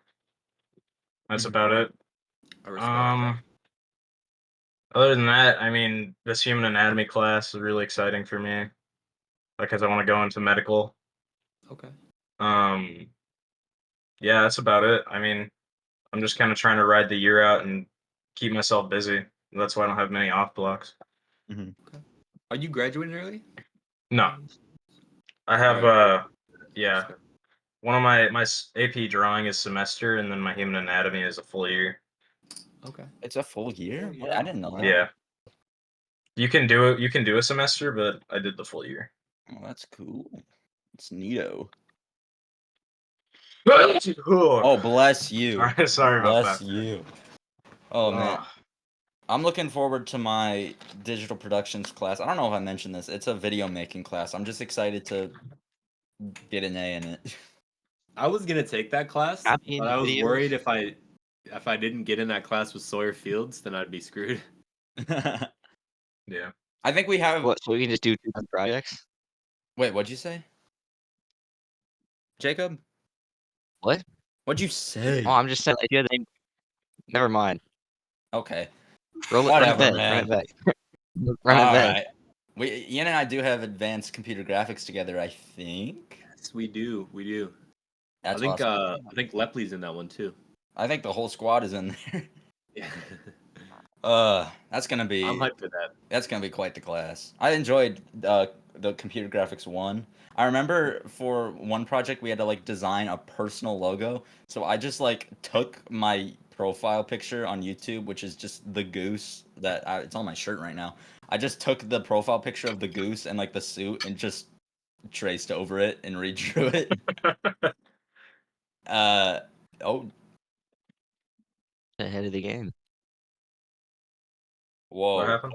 C: That's about it.
B: I respect that.
C: Other than that, I mean, this human anatomy class is really exciting for me because I want to go into medical.
B: Okay.
C: Yeah, that's about it. I mean, I'm just kind of trying to ride the year out and keep myself busy. That's why I don't have many off blocks.
A: Mm-hmm.
B: Okay. Are you graduating early?
C: No, I have
B: Alright.
C: yeah,
B: Respect.
C: one of my AP drawing is semester, and then my human anatomy is a full year.
B: Okay.
A: It's a full year.
B: Yeah.
A: I didn't know that.
C: Yeah, you can do it. You can do a semester, but I did the full year.
A: Oh, that's cool. It's neato.
C: Oh,
A: Oh, bless you.
C: sorry about
A: Bless
C: that.
A: you. Oh man,
C: Ugh.
A: I'm looking forward to my digital productions class. I don't know if I mentioned this. It's a video making class. I'm just excited to get an A in it.
B: I was gonna take that class,
D: Copy
B: but
D: into
B: I was
D: videos.
B: worried if I didn't get in that class with Sawyer Fields, then I'd be screwed.
C: Yeah.
A: I think we have.
D: What? So we can just do 2 projects?
A: Wait, what'd you say, Jacob?
D: What?
A: What'd you say?
D: Oh, I'm just saying. If you had the same, never mind.
A: Okay.
D: Run it
A: Whatever,
D: back.
A: man.
D: Run it back. Run
A: All
D: it back.
A: right. Ian and I do have advanced computer graphics together. I think.
B: Yes, we do. We do.
A: That's
B: I think
A: awesome.
B: I think Lepley's in that one too.
A: I think the whole squad is in there.
B: Yeah.
A: That's gonna
B: I'm
A: be
B: hyped for that.
A: that's gonna be quite the class. I enjoyed the computer graphics one. I remember for one project we had to like design a personal logo. So I just like took my profile picture on YouTube, which is just the goose it's on my shirt right now. I just took the profile picture of the goose and like the suit and just traced over it and redrew it. Oh,
D: Ahead of the game.
C: What
A: whoa,
C: happened?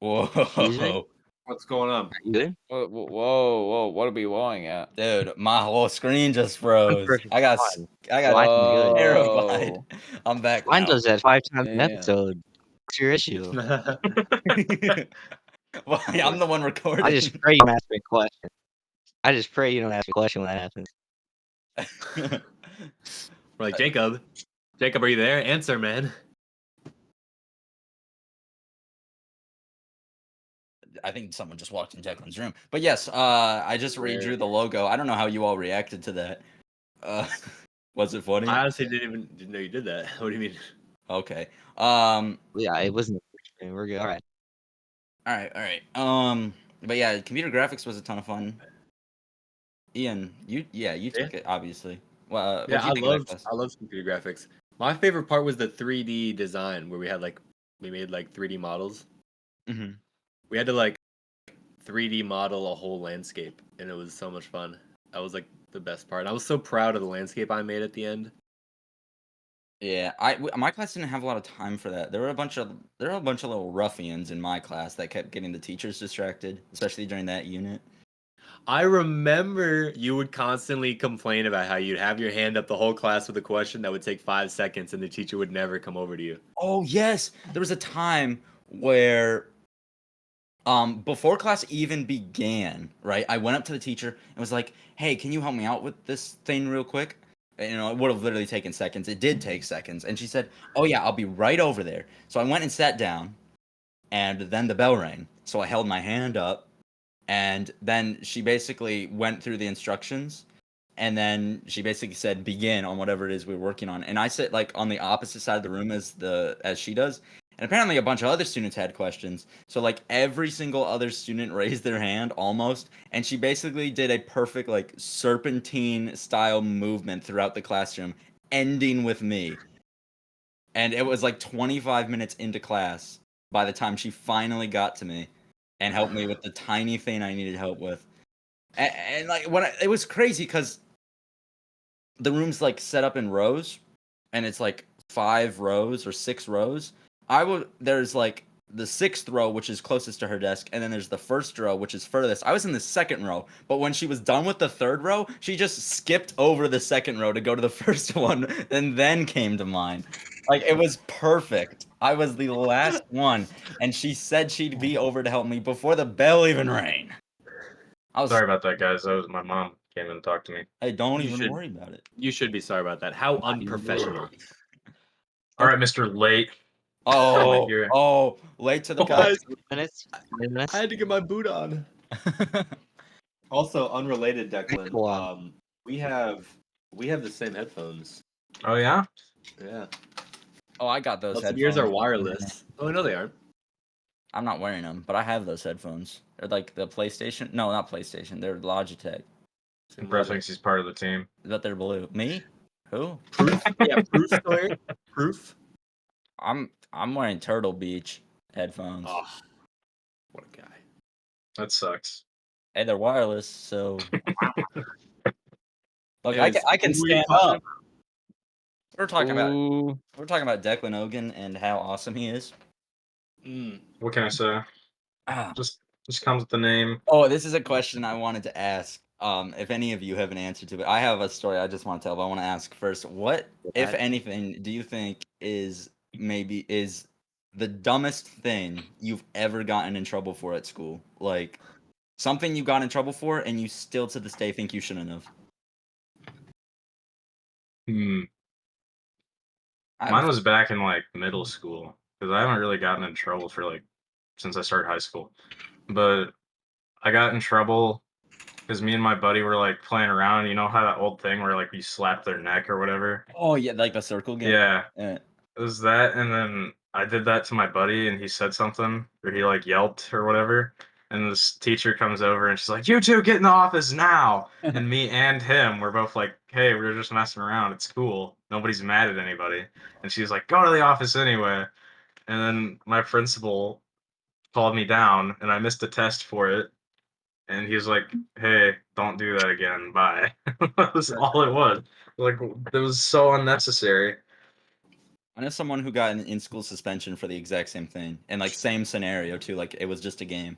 D: Excuse me?
A: whoa.
B: What's going on?
D: Are you good?
E: Whoa! What are we blowing at?
A: Dude, my whole screen just froze.
D: Perfect.
A: I got
D: Fine.
A: I
D: Mine's good.
A: terrified.
E: Whoa!
A: I'm back
D: Mine
A: now.
D: does that 5 times an
E: Damn.
D: episode. What's your issue?
A: Well, I'm the one
D: I
A: recording.
D: just pray you don't ask me a question. I just pray you don't ask me a question when that happens.
B: We're like, Jacob, are you there? Answer, man.
A: I think someone just walked in Declan's room. But yes, I just redrew the logo. I don't know how you all reacted to that. Was it funny?
B: I honestly didn't know you did that. What do you mean?
A: Okay.
D: Yeah, it wasn't. We're good. All right.
A: All right. But yeah, computer graphics was a ton of fun. Ian, you took it obviously. Well, what
B: Yeah,
A: do you think of that class?
B: I love computer graphics. My favorite part was the 3D design where we made like 3D models.
A: Mm-hmm.
B: We had to like 3D model a whole landscape, and it was so much fun. That was like the best part. I was so proud of the landscape I made at the end.
A: Yeah, my class didn't have a lot of time for that. There were a bunch of little ruffians in my class that kept getting the teachers distracted, especially during that unit.
B: I remember you would constantly complain about how you'd have your hand up the whole class with a question that would take 5 seconds, and the teacher would never come over to you.
A: Oh yes, there was a time where before class even began, right? I went up to the teacher and was like, "Hey, can you help me out with this thing real quick?" And, it would have literally taken seconds. It did take seconds, and she said, "Oh yeah, I'll be right over there." So I went and sat down, and then the bell rang. So I held my hand up, and then she basically went through the instructions, and then she basically said begin on whatever it is we were working on. And I sit like on the opposite side of the room as she does. And apparently a bunch of other students had questions. So like every single other student raised their hand almost, and she basically did a perfect like serpentine style movement throughout the classroom, ending with me. And it was like 25 minutes into class by the time she finally got to me and helped me with the tiny thing I needed help with. And like it was crazy because the room's like set up in rows, and it's like 5 rows or 6 rows. There's like the 6th row, which is closest to her desk, and then there's the 1st row, which is furthest. I was in the 2nd row, but when she was done with the 3rd row, she just skipped over the 2nd row to go to the 1st one, and then came to mine. Like it was perfect. I was the last one, and she said she'd be over to help me before the bell even rang. I was
C: Sorry about that, guys. That was my mom came in and talked to me.
A: Hey, don't
B: You
A: even
B: should-
A: worry about it.
B: You should be sorry about that. How unprofessional.
C: All right, Mr. Late.
A: Oh,
C: Here.
A: late to the
B: Guys,
D: minutes. 20 minutes.
B: I had to get my boot on. Also, unrelated, Declan.
D: Go on.
B: We have the same headphones.
C: Oh yeah.
B: Yeah.
A: Oh, I got those
B: Plus,
A: headphones.
B: yours are wireless. Oh no, they aren't.
A: I'm not wearing them, but I have those headphones. They're like the PlayStation. No, not PlayStation. They're Logitech,
B: Same
C: Bro
B: leather.
C: thinks he's part of the team.
A: but they're blue. Me? Who?
B: Proof. Yeah, proof. Sawyer. Proof.
A: I'm wearing Turtle Beach headphones.
B: Oh, what a guy.
C: That sucks.
A: Hey, they're wireless, so look,
B: Anyways,
A: I can
B: what were you
A: stand
B: talking
A: up. We're talking about
E: Ooh,
A: Declan Ogan and how awesome he is.
B: Mm.
C: What can I say?
A: Ah.
C: Just comes with the name.
A: Oh, this is a question I wanted to ask. If any of you have an answer to it, I have a story I just want to tell, but I want to ask first, what, if anything, do you think is the dumbest thing you've ever gotten in trouble for at school? Like something you got in trouble for and you still to this day think you shouldn't have.
C: Hmm.
A: I
C: Mine
A: have,
C: was back in like middle school because I haven't really gotten in trouble for like since I started high school. But I got in trouble because me and my buddy were like playing around. You know how that old thing where like you slap their neck or whatever?
A: oh yeah, like the circle game.
C: Yeah,
A: Yeah.
C: it was that, and then I did that to my buddy, and he said something, or he like yelped or whatever. And this teacher comes over and she's like, "You two get in the office now!" And me and him were both like, "Hey, we were just messing around. It's cool. Nobody's mad at anybody." And she's like, "Go to the office anyway." And then my principal called me down, and I missed a test for it. And he was like, "Hey, don't do that again. Bye." That was all it was. Like, it was so unnecessary.
A: I know someone who got an in-school suspension for the exact same thing, and like same scenario too. Like it was just a game.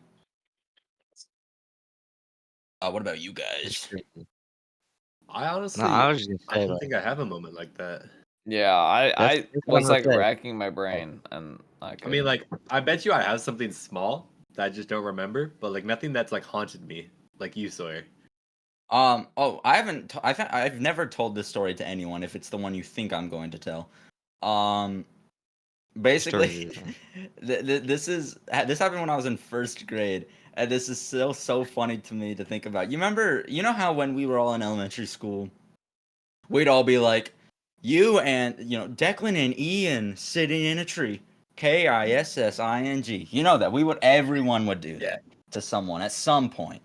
A: What about you
D: It's
A: guys?
D: crazy.
B: I honestly,
D: No, I was just
B: I
D: gonna say
B: don't
D: like
B: think I have a moment like that.
E: yeah. I
D: that's what I'm
E: was
D: gonna
E: like
D: say.
E: racking my brain, and I
B: I
E: couldn't.
B: mean, like, I bet you I have something small that I just don't remember, but like nothing that's like haunted me, like you, Sawyer.
A: Oh, I haven't. I've never told this story to anyone. If it's the one you think I'm going to tell, basically,
D: Story.
A: this happened when I was in first grade, and this is so funny to me to think about. You know how when we were all in elementary school, we'd all be like, you and Declan and Ian sitting in a tree, KISSING. You know that everyone would do that to someone at some point.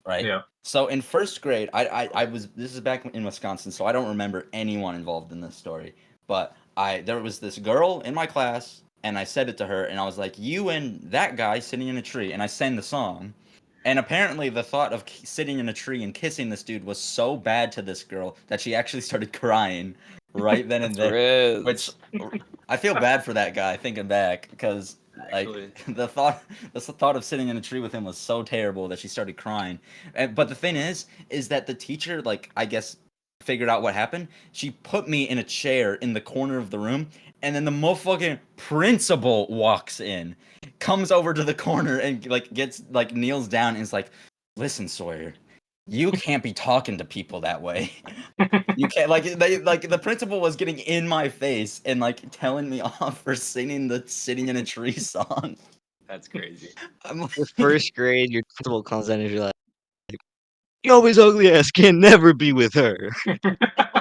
A: Right.
C: Yeah.
A: So in first grade, I was this is back in Wisconsin, so I don't remember anyone involved in this story. But there was this girl in my class, and I said it to her, and I was like, "You and that guy sitting in a tree," and I sang the song. And apparently, the thought of sitting in a tree and kissing this dude was so bad to this girl that she actually started crying right then and there.
E: Riz.
A: Which I feel bad for that guy thinking back because
B: Actually.
A: like the thought of sitting in a tree with him was so terrible that she started crying. But the thing is that the teacher, like, I guess, figured out what happened. She put me in a chair in the corner of the room, and then the motherfucking principal walks in, comes over to the corner and like gets like kneels down and is like, "Listen, Sawyer, you can't be talking to people that way. You can't like the principal was getting in my face and like telling me off for singing the sitting in a tree song."
B: That's crazy.
A: I'm like,
D: The first grade, your principal comes in and you're like, "Yo, his ugly ass can never be with her.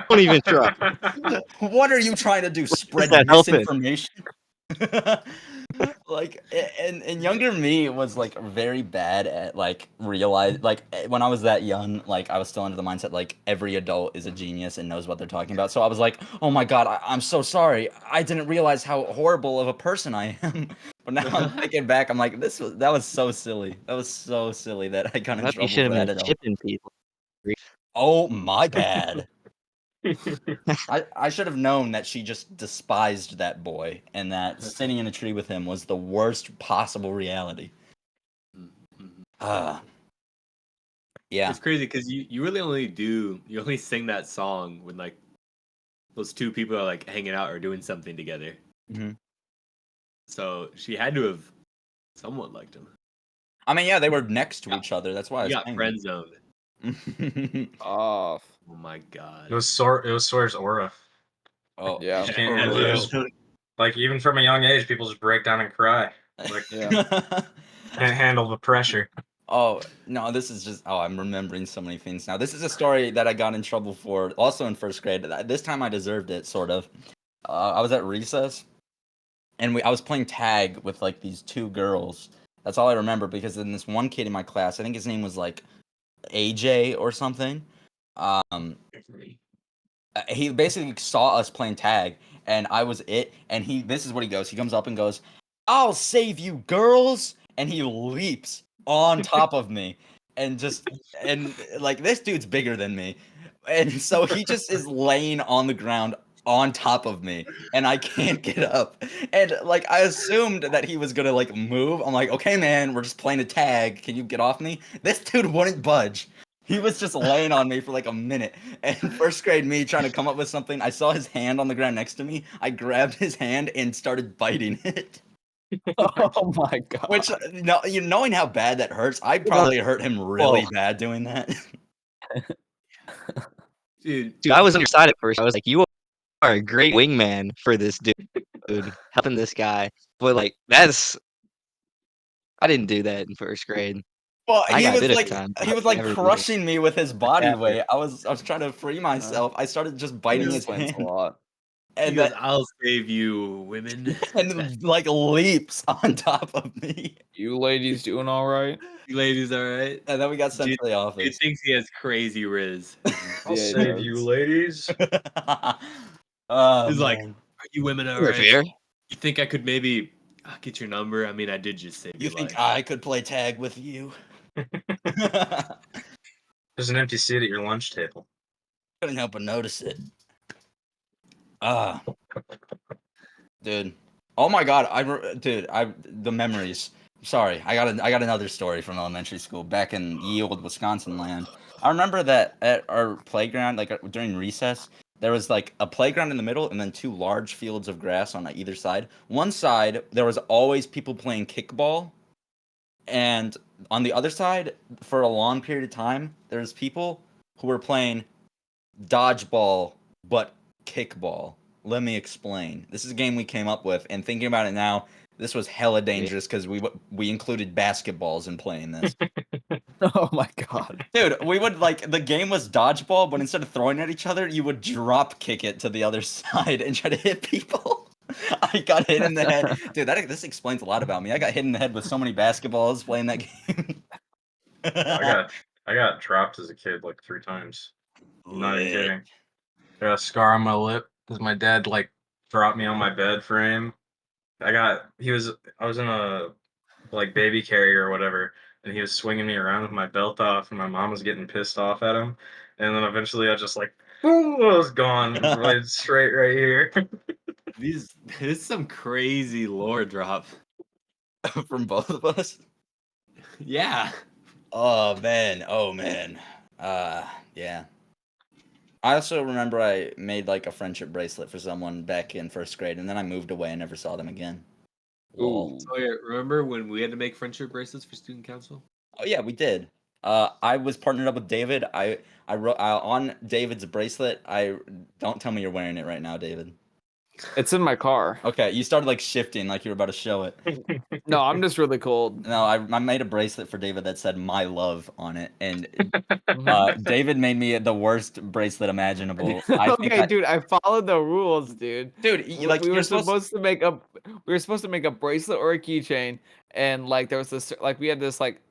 D: Don't even try."
A: what are you trying to do?
D: Where's
A: Spread
D: that helping?
A: misinformation? Like and younger me was like very bad at like when I was that young, like I was still under the mindset like every adult is a genius and knows what they're talking about. So I was like, "Oh my god, I'm so sorry. I didn't realize how horrible of a person I am." But now I'm thinking back, I'm like, that was so silly. That was so silly that I got in
D: Maybe you
A: trouble
D: should
A: for
D: have
A: that
D: been
A: at all.
D: tipping people.
A: Oh my bad. I should have known that she just despised that boy and that sitting in a tree with him was the worst possible reality.
B: Mhm.
A: Yeah.
B: It's crazy because you really only sing that song when like those two people are like hanging out or doing something together.
A: Mhm.
B: So she had to have somewhat liked him.
A: I mean, yeah, they were next to
B: Yeah.
A: each other. That's why I
B: He
A: was
B: got
A: saying
B: friend zoned.
A: that.
E: Off.
B: Oh my god.
C: It was Sawyer's aura.
A: Oh,
E: Yeah.
C: You can't
A: for
C: handle
A: real.
C: it. Like even from a young age, people just break down and cry. Like
E: Yeah.
C: can't handle the pressure.
A: Oh, no, this is just I'm remembering so many things now. This is a story that I got in trouble for also in first grade. This time I deserved it, sort of. I was at recess, and I was playing tag with like these two girls. That's all I remember because then this one kid in my class, I think his name was like AJ or something. Um, he basically saw us playing tag, and I was it. And this is what he goes. He comes up and goes, "I'll save you, girls!" And he leaps on top of me, and like this dude's bigger than me, and so he just is laying on the ground on top of me, and I can't get up. And like I assumed that he was gonna like move. I'm like, okay, man, we're just playing a tag. Can you get off me? This dude wouldn't budge. He was just laying on me for like a minute. And first grade me trying to come up with something, I saw his hand on the ground next to me. I grabbed his hand and started biting it.
E: Oh my god.
A: Which, knowing how bad that hurts, I probably hurt him really bad doing that.
B: Dude,
D: I was on your side at first. I was like, you are a great wingman for this dude, helping this guy. But like, I didn't do that in first grade.
A: Well,
D: I
A: he
D: got a
A: was
D: bit of
A: like
D: time.
A: he was
D: but
A: like
D: never did it.
A: crushing me with his body
E: Yeah.
A: weight. I was trying to free myself. I started just biting
E: That
A: his
E: explains a
A: hand,
E: lot.
B: he
A: and
B: goes, "I'll save you, women."
A: and like leaps on top of me.
E: You ladies doing all right?
B: You ladies, all right?
A: And then we got sent
B: Dude,
A: to the
B: Dude
A: office.
B: thinks he has crazy riz.
C: I'll
E: Yeah, he
C: save
E: does.
C: you, ladies.
A: Oh,
B: He's like,
A: man.
B: "Are you women all
D: You're
B: right?
D: fair.
B: You think I could maybe get your number? I mean, I did just save
A: You
B: your
A: think
B: life."
A: I could play tag with you?
C: There's an empty seat at your lunch table.
A: Couldn't help but notice it. Dude. Oh my god, the memories. Sorry, I got another story from elementary school back in ye old Wisconsin land. I remember that at our playground, like during recess, there was like a playground in the middle and then two large fields of grass on either side. One side, there was always people playing kickball, and on the other side, for a long period of time, there's people who were playing dodgeball, but kickball. Let me explain. This is a game we came up with, and thinking about it now, this was hella dangerous because we included basketballs in playing this.
E: Oh my god.
A: Dude, we would the game was dodgeball, but instead of throwing at each other, you would drop kick it to the other side and try to hit people. I got hit in the head. Dude, this explains a lot about me. I got hit in the head with so many basketballs playing that game.
C: I got dropped as a kid like 3 times. I'm not even
A: Lit.
C: kidding. I got a scar on my lip because my dad like dropped me on my bed frame. I was in a like baby carrier or whatever, and he was swinging me around with my belt off, and my mom was getting pissed off at him, and then eventually I just like, boom, I was gone, right straight right here.
B: This is some crazy lore drop.
A: From both of us.
B: Yeah.
A: Oh man. Yeah. I also remember I made like a friendship bracelet for someone back in first grade, and then I moved away and never saw them again. Lol.
E: Ooh.
B: So yeah, remember when we had to make friendship bracelets for student council?
A: Oh yeah, we did. I was partnered up with David. I wrote on David's bracelet. Don't tell me you're wearing it right now, David.
E: It's in my car.
A: Okay, you started like shifting, like you were about to show it.
E: No, I'm just really cold.
A: No, I made a bracelet for David that said "My Love" on it, and
E: Mhm.
A: David made me the worst bracelet imaginable. I think
E: Okay, dude, I followed the rules, dude.
A: dude, like
E: we
A: you're
E: were supposed to make a bracelet or a keychain, and like there was this like we had this like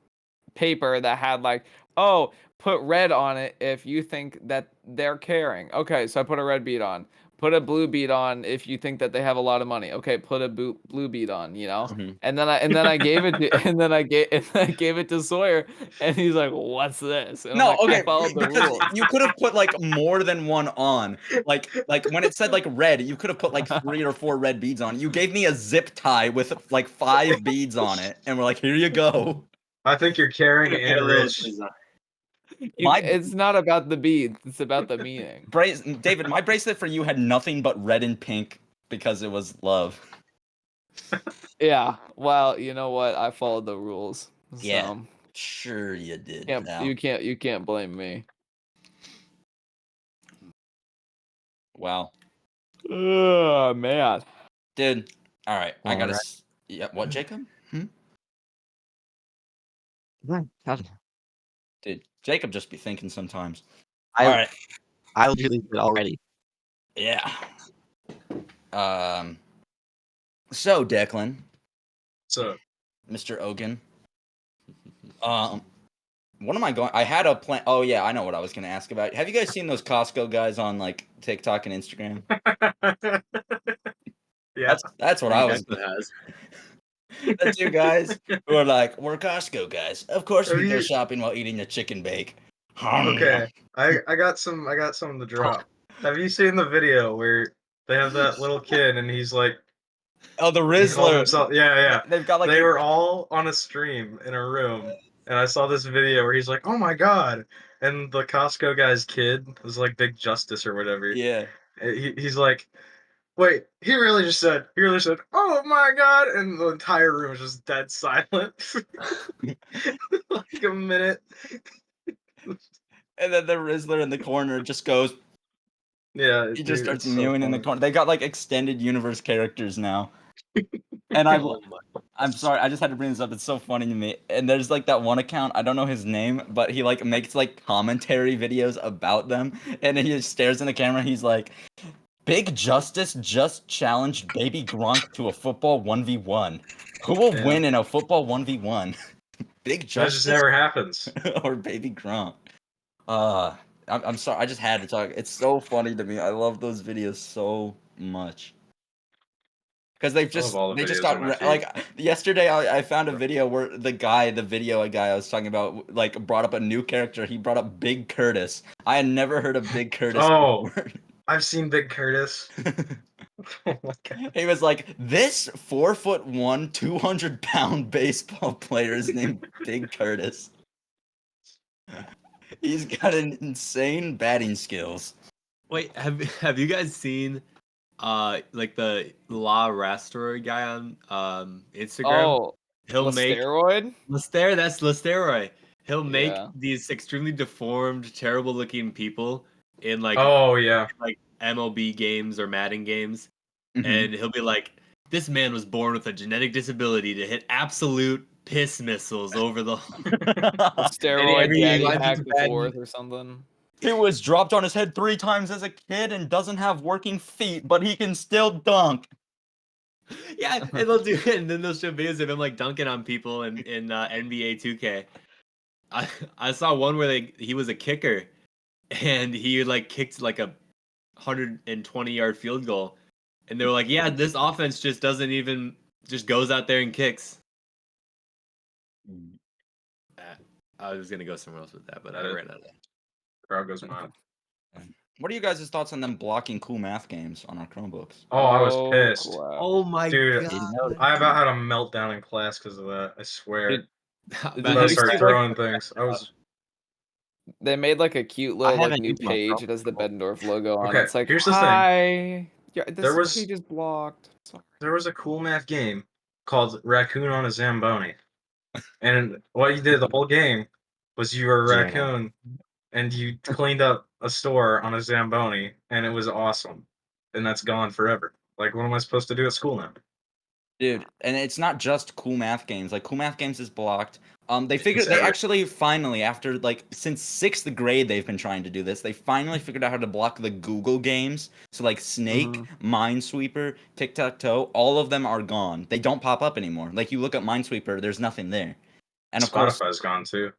E: paper that had like, oh, put red on it if you think that they're caring. Okay, so I put a red bead on. Put a blue bead on if you think that they have a lot of money. Okay, put a blue bead on, you know?
A: Mhm.
E: And then I gave it to I gave it to Sawyer, and he's like, "What's this?" And I'm
A: No,
E: like,
A: okay,
E: "I followed the
A: because
E: rules."
A: you could have put like more than one on. Like when it said like red, you could have put like 3 or 4 red beads on. You gave me a zip tie with like 5 beads on it, and we're like, here you go.
C: I think you're caring
B: Had a
C: and
B: little
C: rich.
B: design.
E: It's not about the beads. It's about the meaning.
A: David, my bracelet for you had nothing but red and pink because it was love.
E: Yeah. Well, you know what? I followed the rules.
A: Yeah.
E: So
A: Sure you did.
E: you can't blame me.
A: Wow.
E: Oh man.
A: Dude. All right. I gotta.
D: Alright.
A: Yeah. What, Jacob? Dude, Jacob just be thinking sometimes. All right.
D: I literally did already.
A: Yeah. So Declan,
C: So
A: Mr. Ogan. What am I going? I had a plan. Oh yeah, I know what I was gonna ask about. Have you guys seen those Costco guys on like TikTok and Instagram?
C: yeah.
A: That's what I was.
B: That has.
A: The two guys who are like, we're Costco guys. Of course
C: Have
A: we go
C: you-
A: shopping while eating a chicken bake.
C: Okay, I got some to drop. Have you seen the video where they have that little kid and he's like
A: Oh, the
C: he called
A: Rizzler.
C: himself? Yeah.
A: They've got like
C: They were all on a stream in a room, and I saw this video where he's like, "Oh my god!" And the Costco guy's kid was like Big Justice or whatever.
A: Yeah.
C: He's like, "Wait, he really said, oh my god!" And the entire room was just dead silent, like a minute.
A: And then the Rizzler in the corner just goes.
C: Yeah,
A: He just
C: dude,
A: starts
C: it's so
A: mewing in the
C: funny.
A: corner. They got like extended universe characters now. And I'm sorry, I just had to bring this up. It's so funny to me. And there's like that one account, I don't know his name, but he like makes like commentary videos about them. And he just stares in the camera. And he's like, Big Justice just challenged Baby Gronk to a football 1v1. Who will
C: Yeah.
A: win in a football 1v1? Big
C: That just
A: Justice
C: never happens.
A: or Baby Gronk? I'm sorry. I just had to talk. It's so funny to me. I love those videos so much. Because they just
C: all the videos
A: got
C: on my feed.
A: like yesterday I found a video where the video guy I was talking about like brought up a new character. He brought up Big Curtis. I had never heard of Big Curtis
C: Oh.
A: before.
C: I've seen Big Curtis. Oh my god.
A: He was like, this 4'1", 200-pound baseball player is named Big Curtis. He's got an insane batting skills.
B: Wait, have you guys seen like the La Rasteroid guy on Instagram?
E: Oh,
B: He'll make
E: steroid?
B: Lester, that's Listeroy. He'll make
E: Yeah.
B: these extremely deformed, terrible looking people in like
C: Oh yeah.
B: MLB games or Madden games.
A: Mhm.
B: And he'll be like, this man was born with a genetic disability to hit absolute piss missiles over the
E: Steroid
B: every
E: daddy
B: line
E: hack
B: through
E: the
B: Madden.
E: fourth or something.
A: He was dropped on his head 3 times as a kid and doesn't have working feet, but he can still dunk.
B: Yeah, and they'll do it, and then they'll show videos of him like dunking on people in NBA 2K. I saw one where he was a kicker, and he like kicked like a 120-yard field goal, and they were like, "Yeah, this offense just doesn't even just goes out there and kicks." I was gonna go somewhere else with that, but I ran out of that.
C: Crowd goes mad.
A: What are you guys' thoughts on them blocking cool math games on our Chromebooks?
C: Oh, I was pissed.
E: crap.
B: Oh my
C: Dude,
B: god!
C: I about had a meltdown in class because of that. I swear.
E: Dude,
C: I
E: Did you
C: started
E: see,
C: throwing things. I was
E: They made like a cute little like
D: haven't
E: new
D: used my
E: page.
D: Chrome
E: It has the
D: before.
E: Bettendorf logo on it.
C: Okay,
E: It's like,
C: here's the thing.
E: hi. Yeah, this
C: There was-
E: page is blocked. Sorry.
C: there was a cool math game called Raccoon on a Zamboni, and what you did the whole game was you were a
D: Yeah.
C: raccoon and you cleaned up a store on a Zamboni, and it was awesome. And that's gone forever. Like, what am I supposed to do at school now?
A: Dude, and it's not just cool math games. Like cool math games is blocked. They
C: everything.
A: actually finally, after like since 6th grade they've been trying to do this. They finally figured out how to block the Google games. So like Snake, Minesweeper, Tic-Tac-Toe, all of them are gone. They don't pop up anymore. Like you look at Minesweeper, there's nothing there. And of course,
C: Spotify's gone too.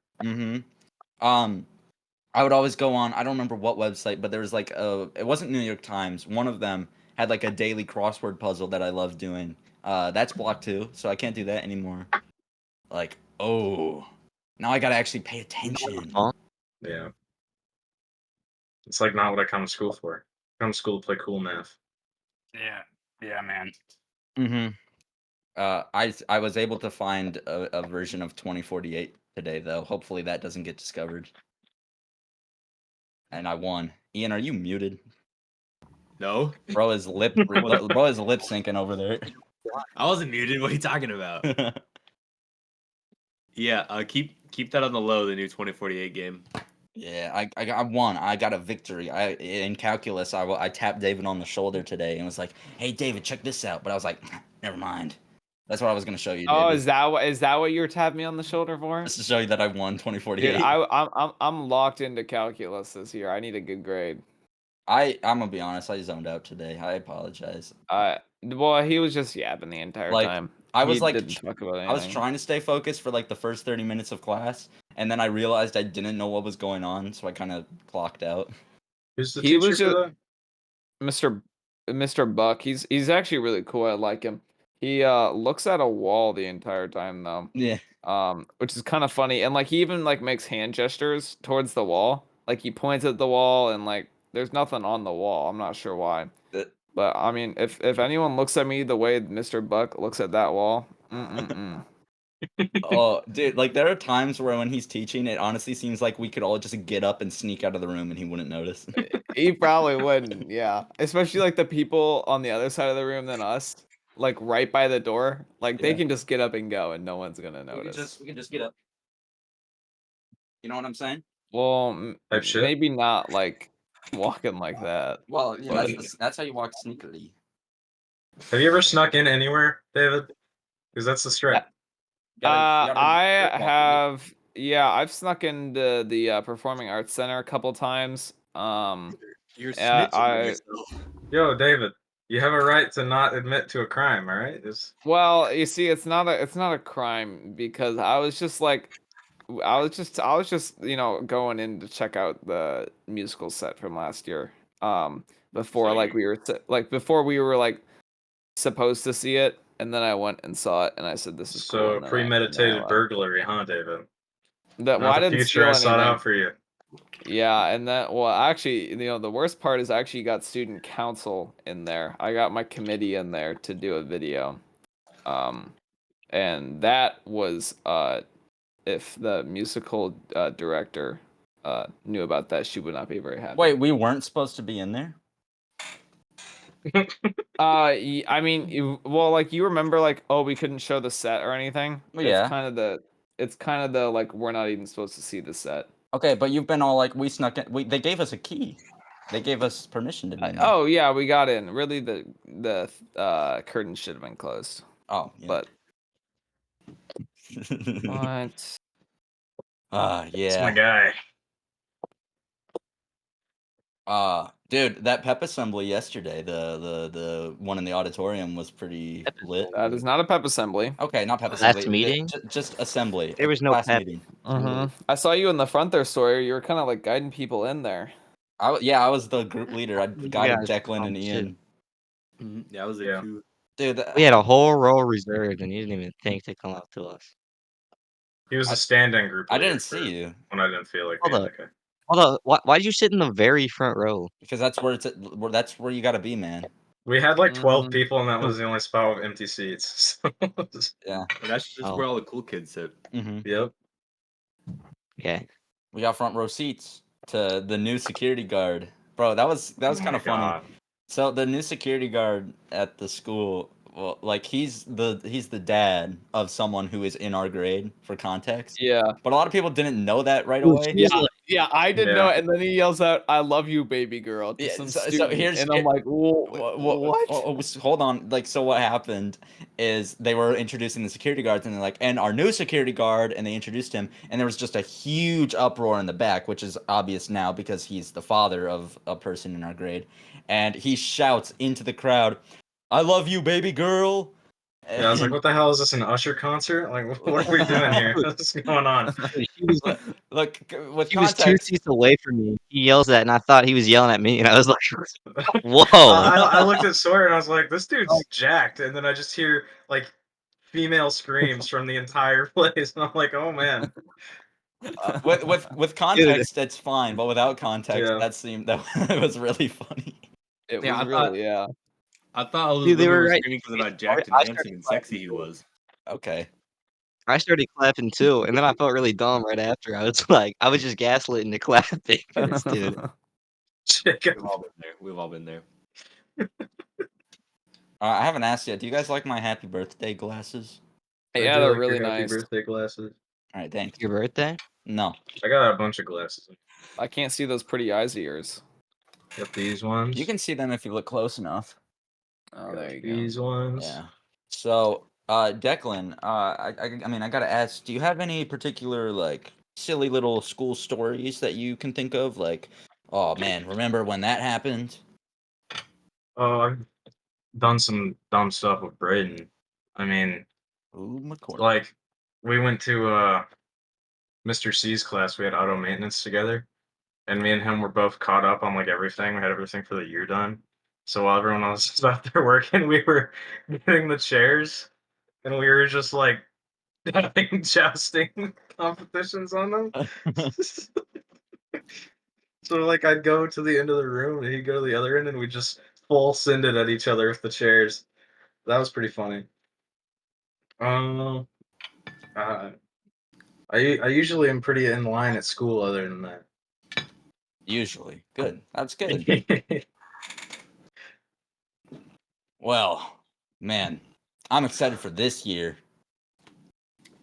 A: I would always go on, I don't remember what website, but there was like it wasn't New York Times. One of them had like a daily crossword puzzle that I loved doing. That's blocked too, so I can't do that anymore. Like, oh, now I gotta actually pay attention.
C: Yeah. It's like not what I come to school for. I come to school to play cool math.
A: Yeah, man. I was able to find a version of 2048 today, though. Hopefully that doesn't get discovered. and I won. Ian, are you muted?
B: No,
A: Bro is lip syncing over there.
B: I wasn't muted. What are you talking about? Yeah, keep that on the low. The new 2048 game.
A: Yeah, I won. I got a victory. In calculus, I tapped David on the shoulder today and was like, "Hey, David, check this out." But I was like, "Never mind." That's what I was gonna show you,
E: Oh,
A: David.
E: is that what you were tapping me on the shoulder for?
A: Just to show you that I won
E: Dude,
A: 2048.
E: I'm locked into calculus this year. I need a good grade.
A: I'm gonna be honest. I zoned out today. I apologize.
E: Well, he was just yapping the entire
A: Like,
E: time.
A: I was
E: He
A: like,
E: didn't talk about
A: I was
E: anything.
A: trying to stay focused for like the first 30 minutes of class, and then I realized I didn't know what was going on, so I kind of clocked out.
C: Who's the
E: He
C: teacher
E: was
C: for
E: just
C: that?
E: Mr. Buck. He's actually really cool. I like him. He looks at a wall the entire time though.
A: Yeah.
E: Which is kind of funny, and like he even like makes hand gestures towards the wall. Like he points at the wall, and like there's nothing on the wall. I'm not sure why. But I mean, if anyone looks at me the way Mr. Buck looks at that wall,
A: Oh, dude, like there are times where when he's teaching, it honestly seems like we could all just get up and sneak out of the room and he wouldn't notice.
E: he probably wouldn't. Yeah, especially like the people on the other side of the room than us, like right by the door. Like they
A: Yeah.
E: can just get up and go, and no one's gonna
A: We
E: notice.
A: can just get up. You know what I'm saying?
E: Well,
C: Type shit.
E: maybe not like walking like that.
A: Well, yeah,
E: But
A: that's how you walk sneakily.
C: Have you ever snuck in anywhere, David? Because that's the strat.
E: I have. Yeah, I've snuck into the Performing Arts Center a couple times.
B: You're
E: Yeah,
B: snitching on yourself.
C: Yo, David, you have a right to not admit to a crime, all right?
E: well, you see, it's not a crime because I was just going in to check out the musical set from last year. Before
B: So
E: like we were before we were like supposed to see it, and then I went and saw it, and I said this is cool.
C: So
E: And then
C: premeditated
E: I
C: burglary, huh, David?
E: well,
C: Not
E: I
C: the
E: didn't
C: future I
E: steal
C: sought
E: anything.
C: out for you.
E: Yeah, and that well, actually, the worst part is I actually got student council in there. I got my committee in there to do a video. And that was if the musical director knew about that, she would not be very happy.
A: Wait, we weren't supposed to be in there?
E: I mean, well, like you remember, like, oh, we couldn't show the set or anything.
A: Well, yeah.
E: It's kind of the like we're not even supposed to see the set.
A: Okay, but you've been all like, we snuck in. They gave us a key. They gave us permission to be in there.
E: Oh yeah, we got in. Really, the curtain should have been closed.
A: Oh, yeah.
E: But what?
C: It's my
A: Yeah.
C: guy.
A: Dude, that pep assembly yesterday, the one in the auditorium was pretty lit.
E: That is not a pep assembly.
A: Okay, not pep
D: Last
A: assembly.
D: meeting?
A: Just assembly.
D: There was no
A: class
D: pep.
A: meeting.
E: I saw you in the front there, Sawyer. You were kind of like guiding people in there.
A: I was the group leader. I guided
D: guys
A: Deklan and Ian.
B: That was a
C: Yeah.
B: coup.
A: Dude,
D: We had a whole row reserved, and you didn't even think to come up to us.
C: He was a stand-in group
A: I
C: leader
A: didn't see you
C: when I didn't feel like
D: Hold
C: being
D: up.
C: that guy.
D: Hold up. Why did you sit in the very front row?
A: because that's where that's where you got to be, man.
C: We had like 12 people, and that was the only spot with empty seats. So,
A: Yeah.
B: But that's just
D: Oh.
B: where all the cool kids sit.
C: yep.
D: Okay.
A: We got front row seats to the new security guard. Bro, that was kind of funny.
C: God.
A: So the new security guard at the school, well, like he's the dad of someone who is in our grade for context.
E: Yeah.
A: But a lot of people didn't know that right
D: Ooh,
A: away.
E: Yeah, I didn't
C: Yeah.
E: know it, and then he yells out, "I love you, baby girl," to
A: Yeah,
E: some
A: so
E: student,
A: here's-
E: and I'm like, what?
A: Hold on. Like, so what happened is they were introducing the security guards, and they're like, and our new security guard, and they introduced him, and there was just a huge uproar in the back, which is obvious now because he's the father of a person in our grade, and he shouts into the crowd, "I love you, baby girl."
C: Yeah, I was like, what the hell is this, an Usher concert? Like, what are we doing here? What's going on?
A: Look, with
D: He was 2
A: context,
D: seats away from me. He yells that, and I thought he was yelling at me, and I was like, "Whoa!"
C: I looked at Sawyer and I was like, this dude's jacked. And then I just hear like female screams from the entire place, and I'm like, oh man.
A: with context, it's fine, but without context,
C: Yeah.
A: that was really funny.
E: It
B: Yeah,
E: was
B: I
E: really,
B: I thought all
D: Dude,
B: those
D: they
B: women
D: were
B: were
D: right.
B: screaming because of how jacked
D: I
B: and
D: started
B: handsome and
D: clapping
B: sexy he
D: too.
B: was.
A: Okay.
D: I started clapping too, and then I felt really dumb right after. I was just gaslighting the clapping for this dude.
C: Jacob.
B: We've all been there. We've all been there.
A: I haven't asked yet. Do you guys like my happy birthday glasses?
C: I
E: Yeah,
C: do
E: they're
C: like
E: really
C: your happy
E: nice.
C: birthday glasses.
A: All right, thanks.
D: Your birthday?
A: No,
C: I got a bunch of glasses.
E: I can't see those pretty eyes of yours.
C: Got these ones.
A: you can see them if you look close enough.
E: Oh,
C: Got
E: there you go.
C: these ones.
A: Yeah. So, Declan, I mean, I gotta ask, do you have any particular like silly little school stories that you can think of? Like, oh man, remember when that happened?
C: I've done some dumb stuff with Braden. I mean,
A: Ooh, McCord.
C: like we went to Mr. C's class. We had auto maintenance together, and me and him were both caught up on like everything. We had everything for the year done. So while everyone else was out there working, we were getting the chairs, and we were just like having jousting competitions on them. So like I'd go to the end of the room and he'd go to the other end and we just full send it at each other with the chairs. That was pretty funny. Um, uh, I usually am pretty in line at school. Other than that,
A: Usually, good. That's good. Well, man, I'm excited for this year.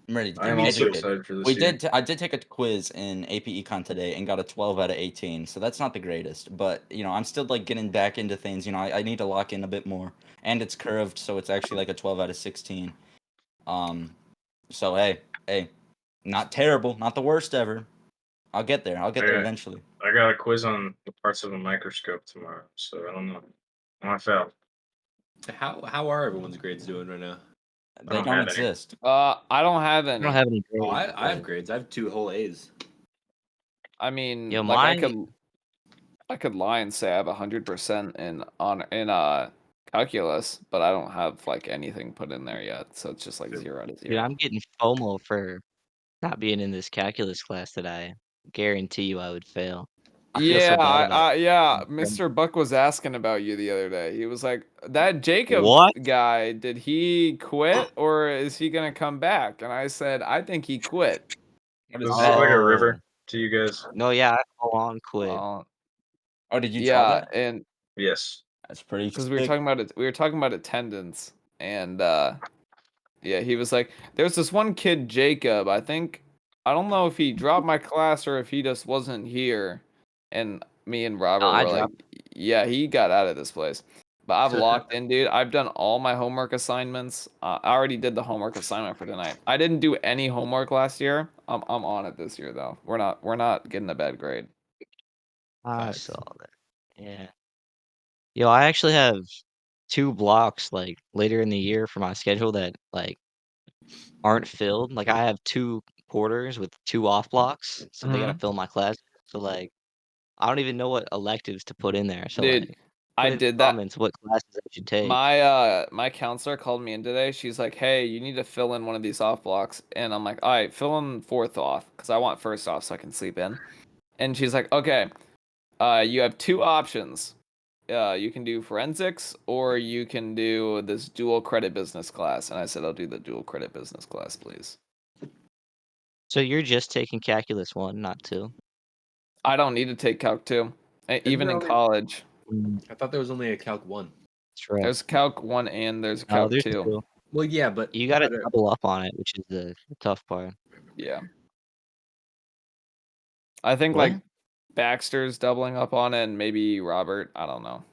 A: I'm ready to
C: I
A: get
C: am also
A: educated.
C: excited for this
A: We
C: year.
A: did. I did take a quiz in AP Econ today and got a 12 out of 18. So that's not the greatest, but I'm still like getting back into things. I need to lock in a bit more, and it's curved, so it's actually like a 12 out of 16. So hey, not terrible, not the worst ever. I'll get there. I'll get there
C: Okay.
A: eventually.
C: I got a quiz on the parts of a microscope tomorrow, so I don't know. I failed.
B: How are everyone's grades doing right now?
A: They
C: don't
A: don't
C: have any.
A: exist.
E: I don't have
D: I
E: any.
D: don't have any grades.
B: Oh, I have grades. I have 2 whole A's.
E: I mean,
D: Yo,
E: like
D: mine-
E: I could lie and say I have 100% in calculus, but I don't have like anything put in there yet, so it's just like 0 out of 0.
D: Dude, I'm getting FOMO for not being in this calculus class that I guarantee you I would fail. I feel so bad about
E: yeah.
D: it.
E: Mr. Buck was asking about you the other day. He was like, "That Jacob
D: What?
E: guy, did he quit or is he gonna come back?" And I said, "I think he quit."
A: What
C: Does
A: is
C: this look
A: that?
C: like a
D: Oh.
C: river to you guys?
D: No, yeah, I full on quit.
E: Uh,
A: Oh, did you try
E: yeah,
A: that?
E: and
C: Yes.
A: That's pretty.
E: because we were
A: sick.
E: talking about it, we were talking about attendance, and yeah, he was like, "There's this one kid, Jacob. I don't know if he dropped my class or if he just wasn't here." And me and Robert
D: I
E: were like,
D: dropped-
E: "Yeah, he got out of this place." But I've locked in, dude. I've done all my homework assignments. I already did the homework assignment for tonight. I didn't do any homework last year. I'm on it this year though. We're not getting a bad grade.
D: I
B: Facts.
D: saw that. Yeah. Yo, I actually have 2 blocks like later in the year for my schedule that like aren't filled. Like I have 2 quarters with 2 off blocks, so they gotta fill my class. So like I don't even know what electives to put in there. So
E: Dude,
D: like
E: I
D: put in the
E: did that.
D: comments what classes I should take.
E: My counselor called me in today. She's like, "Hey, you need to fill in one of these off blocks." And I'm like, "All right, fill in fourth off because I want first off so I can sleep in." And she's like, "Okay, you have 2 options. You can do forensics or you can do this dual credit business class." And I said, "I'll do the dual credit business class, please."
D: So you're just taking calculus 1, not 2?
E: I don't need to take Calc 2, even
B: there
E: in
B: only-
E: college.
B: I thought there was only a Calc 1.
D: That's right.
E: There's Calc 1 and there's
D: No,
E: Calc
D: there's
E: 2.
D: 2.
B: Well, yeah, but
D: You gotta
B: I don't-
D: double up on it, which is the tough part.
E: Yeah. I think
A: What?
E: like Baxter's doubling up on it and maybe Robert. I don't know.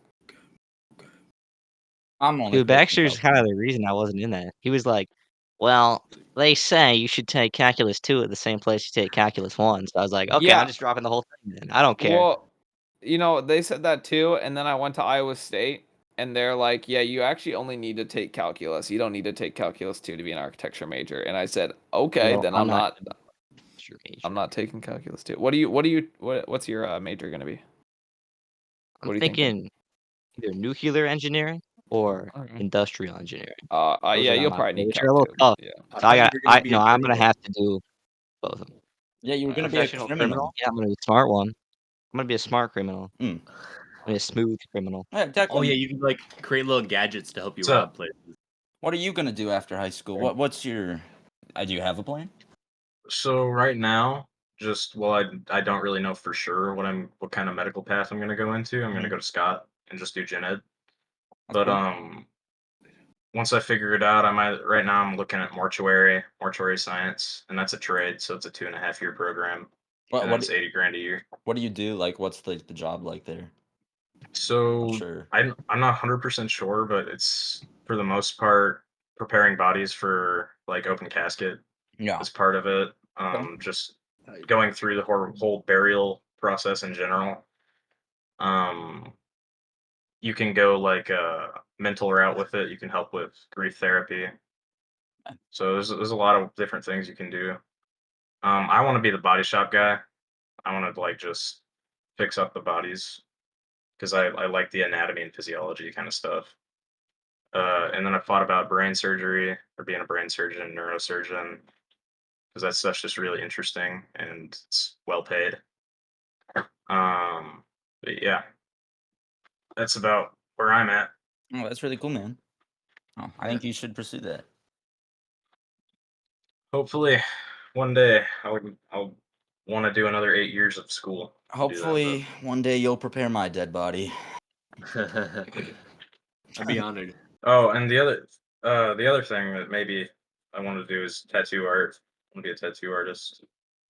A: I'm only.
D: Dude, Baxter's kind of the reason I wasn't in that. He was like, "Well, they say you should take calculus 2 at the same place you take calculus 1." So I was like, "Okay,
E: Yeah.
D: I'm just dropping the whole thing then. I don't care."
E: Well, they said that too, and then I went to Iowa State, and they're like, "Yeah, you actually only need to take calculus. You don't need to take calculus 2 to be an architecture major." And I said, "Okay,
D: Well,
E: then I'm not.
D: your major.
E: I'm not taking calculus 2. What's your major gonna be?
D: I'm
E: What are you thinking?
D: thinking either nuclear engineering or
E: Okay.
D: industrial engineering.
E: Yeah,
D: Those are
E: you'll
D: my
E: probably need
D: which are a
E: Calc
D: little
E: 2.
D: tough.
E: Yeah.
B: I
D: So
B: thought you were gonna be a
D: I'm gonna
B: criminal.
D: have to do both of them.
A: Yeah, you were gonna be a
D: Professional
A: criminal.
D: Yeah, I'm gonna be a smart one. I'm gonna be a smart criminal.
A: Mm.
D: I'm gonna be a smooth criminal.
A: Yeah, Declan,
B: Oh yeah, you can like create little gadgets to help you
C: What's up?
B: rob places.
A: what are you gonna do after high school? What's your? Do you have a plan?
C: So right now, I don't really know for sure what kind of medical path I'm gonna go into. I'm gonna go to Scott and just do gen ed.
A: That's
C: But
A: cool.
C: once I figure it out, right now I'm looking at mortuary science, and that's a trade, so it's a 2.5 year program, and
A: What
C: it's 80 grand a year.
A: what do you do? Like, what's the job like there?
C: So
A: Sure.
C: I'm not 100% sure, but it's for the most part preparing bodies for like open casket
A: Yeah.
C: is part of it. Just going through the whole burial process in general. You can go like a mental route with it. You can help with grief therapy. So there's a lot of different things you can do. I want to be the body shop guy. I want to like just fix up the bodies because I like the anatomy and physiology kind of stuff. And then I thought about brain surgery or being a brain surgeon, neurosurgeon, because that stuff's just really interesting and it's well paid. But yeah, that's about where I'm at.
A: Oh, that's really cool, man. Oh, I think you should pursue that.
C: Hopefully, one day I'll want to do another 8 years of school. to do that,
A: Hopefully, one day you'll prepare my dead body.
B: I'd be honored.
C: Oh, and the other thing that maybe I want to do is tattoo art. I want to be a tattoo artist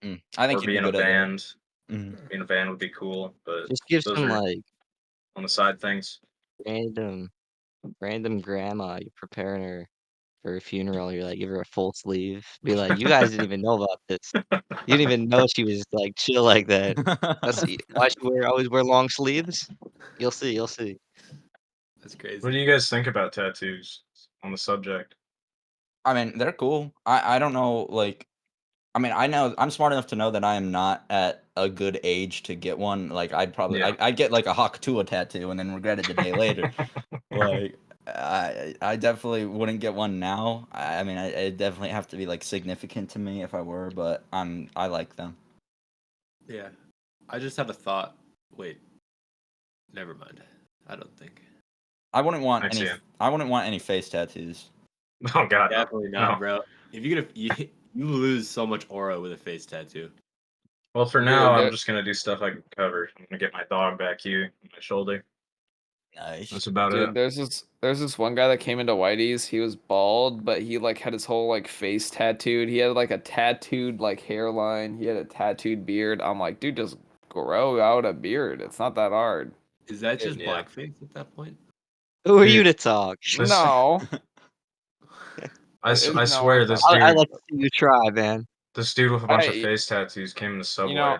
A: I think
C: or
A: you'd
C: be
A: be
C: in a
A: good at it.
C: band.
A: Mhm.
C: Being in a band would be cool, but
D: Just give
C: those
D: some
C: are
D: like
C: on the side things.
D: random grandma. You're preparing her for a funeral. You're like, give her a full sleeve. Be like, you guys didn't even know about this. You didn't even know she was like chill like that. That's why she always wear long sleeves. You'll see. You'll see.
B: That's
C: What
B: crazy.
C: do you guys think about tattoos on the subject?
A: I mean, they're cool. I don't know, like, I mean, I know I'm smart enough to know that I am not at a good age to get one. Like,
C: Yeah.
A: I'd get like a Hawk tattoo and then regret it the day later. Like, I definitely wouldn't get one now. I mean, it definitely have to be like significant to me if I were, but I like them.
B: Yeah. I just have a thought. Wait. Never mind. I don't think.
A: I wouldn't want
C: I see
A: any.
C: it.
A: I wouldn't want any face tattoos.
C: Oh God, no.
B: Definitely not,
C: No.
B: bro. If you get you lose so much aura with a face tattoo.
C: Well, for
E: Dude,
C: now, I'm
E: there-
C: just gonna do stuff I can cover. I'm gonna get my dog back here on my shoulder.
A: Nice.
C: That's about
E: Dude,
C: it.
E: there's this one guy that came into Whitey's. He was bald, but he like had his whole like face tattooed. He had like a tattooed like hairline. He had a tattooed beard. I'm like, dude, just grow out a beard. It's not that hard.
B: Is that just
C: Yeah.
B: blackface at that point?
D: Who are you
C: Dude,
D: to talk?
C: This,
E: No,
C: I
E: no,
C: swear,
E: it's not
C: this
E: bad.
D: I
C: dude,
D: like to see you try, man.
C: this dude with a bunch of
E: I,
C: face tattoos came in the
E: you
C: subway,
E: know,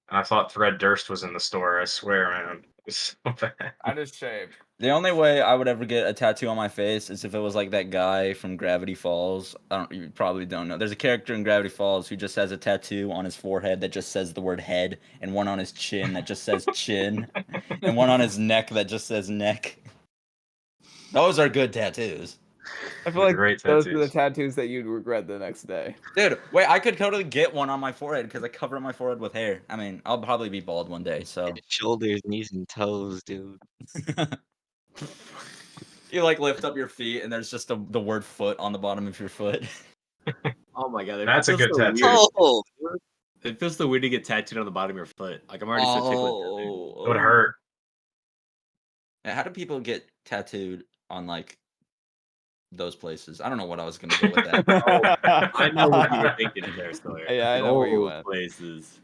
C: and I thought Fred Durst was in the store. I swear, man, it was so bad.
E: I just shaved.
A: The only way I would ever get a tattoo on my face is if it was like that guy from Gravity Falls. You probably don't know. There's a character in Gravity Falls who just has a tattoo on his forehead that just says the word head, and one on his chin that just says chin, and one on his neck that just says neck. Those are good tattoos.
E: I feel
C: They're
E: like
C: great
E: those are the
C: tattoos.
E: tattoos that you'd regret the next day.
A: Dude, wait, I could totally get one on my forehead because I cover my forehead with hair. I mean, I'll probably be bald one day, so.
D: Shoulders, knees, and toes, dude.
A: You like lift up your feet and there's just the word foot on the bottom of your foot.
B: Oh my god,
C: That's a
B: feels
C: good
B: so
C: tattoo.
B: weird.
D: Oh,
B: It feels so weird to get tattooed on the bottom of your foot. Like I'm already so tickled.
C: It would hurt.
A: How do people get tattooed on like those places? I don't know what I was gonna go with that.
B: I know what you were thinking there, Sawyer.
E: Yeah, I know where you
B: Those
E: went.
B: places.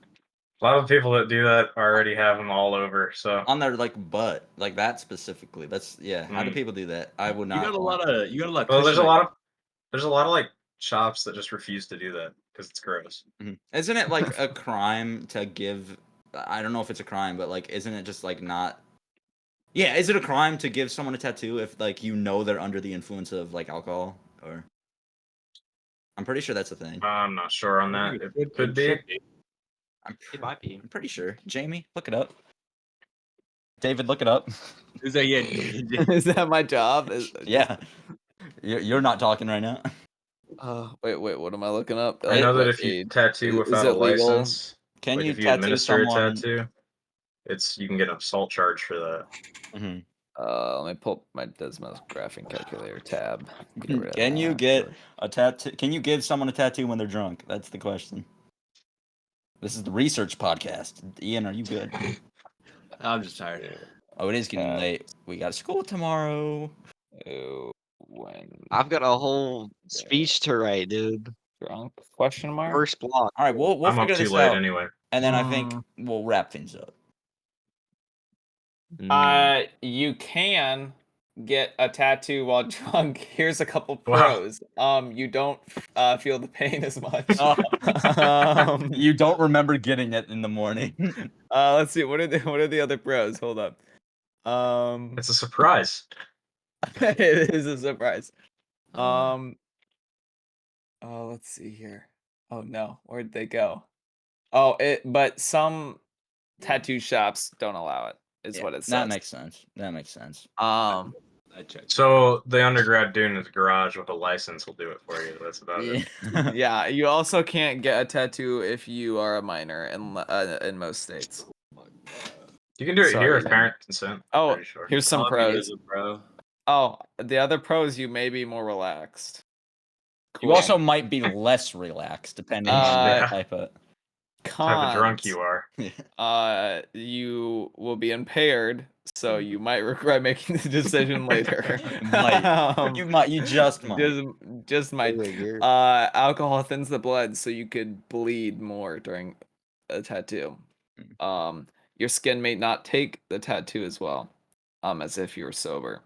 C: A lot of people that do that already have them all over. So
A: On their like butt, like that specifically. That's yeah. How do people do that? I would
B: You
A: not
B: got a
A: want.
B: lot of
C: well,
B: cushion
C: there's a
B: on
C: lot
B: your-
C: of like shops that just refuse to do that because it's gross.
A: Isn't it like a crime to give? I don't know if it's a crime, but like, isn't it just like not? Yeah, is it a crime to give someone a tattoo if like you know they're under the influence of like alcohol or? I'm pretty sure that's a thing.
C: I'm not sure on that. It could be.
B: should be.
D: it might be.
A: I'm pretty sure. Jamie, look it up. David, look it up.
B: Is that yeah?
E: Is that my job?
A: Yeah, you're not talking right now.
E: Wait, what am I looking up?
C: I know that
E: What
C: if you
E: age?
C: tattoo
E: Is
C: without a
E: it legal?
C: license,
A: Can
C: like
A: you
C: if you
A: tattoo
C: administer a
A: someone?
C: tattoo, you can get an assault charge for that.
E: Let me pull up my Desmos graphing calculator tab. Get rid of
A: Can you
E: that.
A: get a tattoo? Can you give someone a tattoo when they're drunk? That's the question. This is the research podcast. Ian, are you good?
B: I'm just tired.
A: Oh, it is getting late. We got school tomorrow.
E: Oh, when
D: I've got a whole speech to write, dude.
E: drunk? Question mark.
D: First block.
A: All right, we'll
C: I'm up
A: figure
C: too
A: this
C: late
A: out,
C: anyway.
A: and then I think we'll wrap things up.
E: You can get a tattoo while drunk. Here's a couple
C: Wow.
E: pros. You don't feel the pain as much.
A: You don't remember getting it in the morning.
E: Let's see. What are the other pros? Hold up.
C: It's a surprise.
E: It is a surprise. Let's see here. Oh no, where'd they go? But some tattoo shops don't allow it. Is
A: Yeah,
E: what it says.
A: that makes sense. That makes sense.
B: I checked.
C: So the undergrad dude in his garage with a license will do it for you. That's about it.
E: Yeah, you also can't get a tattoo if you are a minor in most states.
C: You can do it here
E: Sorry,
C: with
E: man.
C: parent consent.
E: Oh,
C: Pretty sure.
E: here's some
B: Columbia
E: pros.
B: is a pro.
E: Oh, the other pros, you may be more relaxed.
A: You also might be less relaxed depending on
E: Uh,
A: what type of.
C: Type of drunk
E: Cons.
C: you are.
E: You will be impaired, so you might regret making the decision later.
A: You might. You just might.
E: Just might.
D: Wait, you're-
E: Alcohol thins the blood, so you could bleed more during a tattoo. Your skin may not take the tattoo as well, as if you were sober.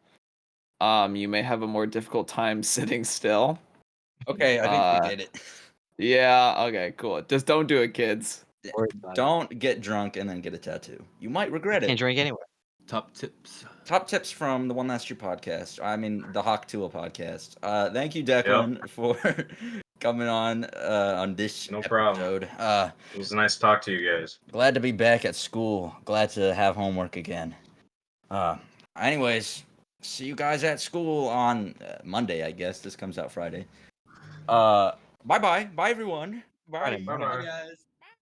E: You may have a more difficult time sitting still.
A: Okay, I think we get it.
E: Yeah. Okay. Cool. Just don't do it, kids.
D: Worried about it.
A: Don't get drunk and then get a tattoo. You might regret
D: Can't
A: it.
D: drink anyway.
B: Top tips.
A: Top tips from the One Last Year podcast. I mean, the Hawk Tula podcast. Thank you, Declan, for coming on this
C: No problem.
A: episode.
C: It was nice to talk to you guys.
A: Glad to be back at school. Glad to have homework again. Anyways, see you guys at school on Monday, I guess. This comes out Friday. Bye-bye. Bye, everyone. Bye.
D: Friday
C: Bye-bye.
B: guys.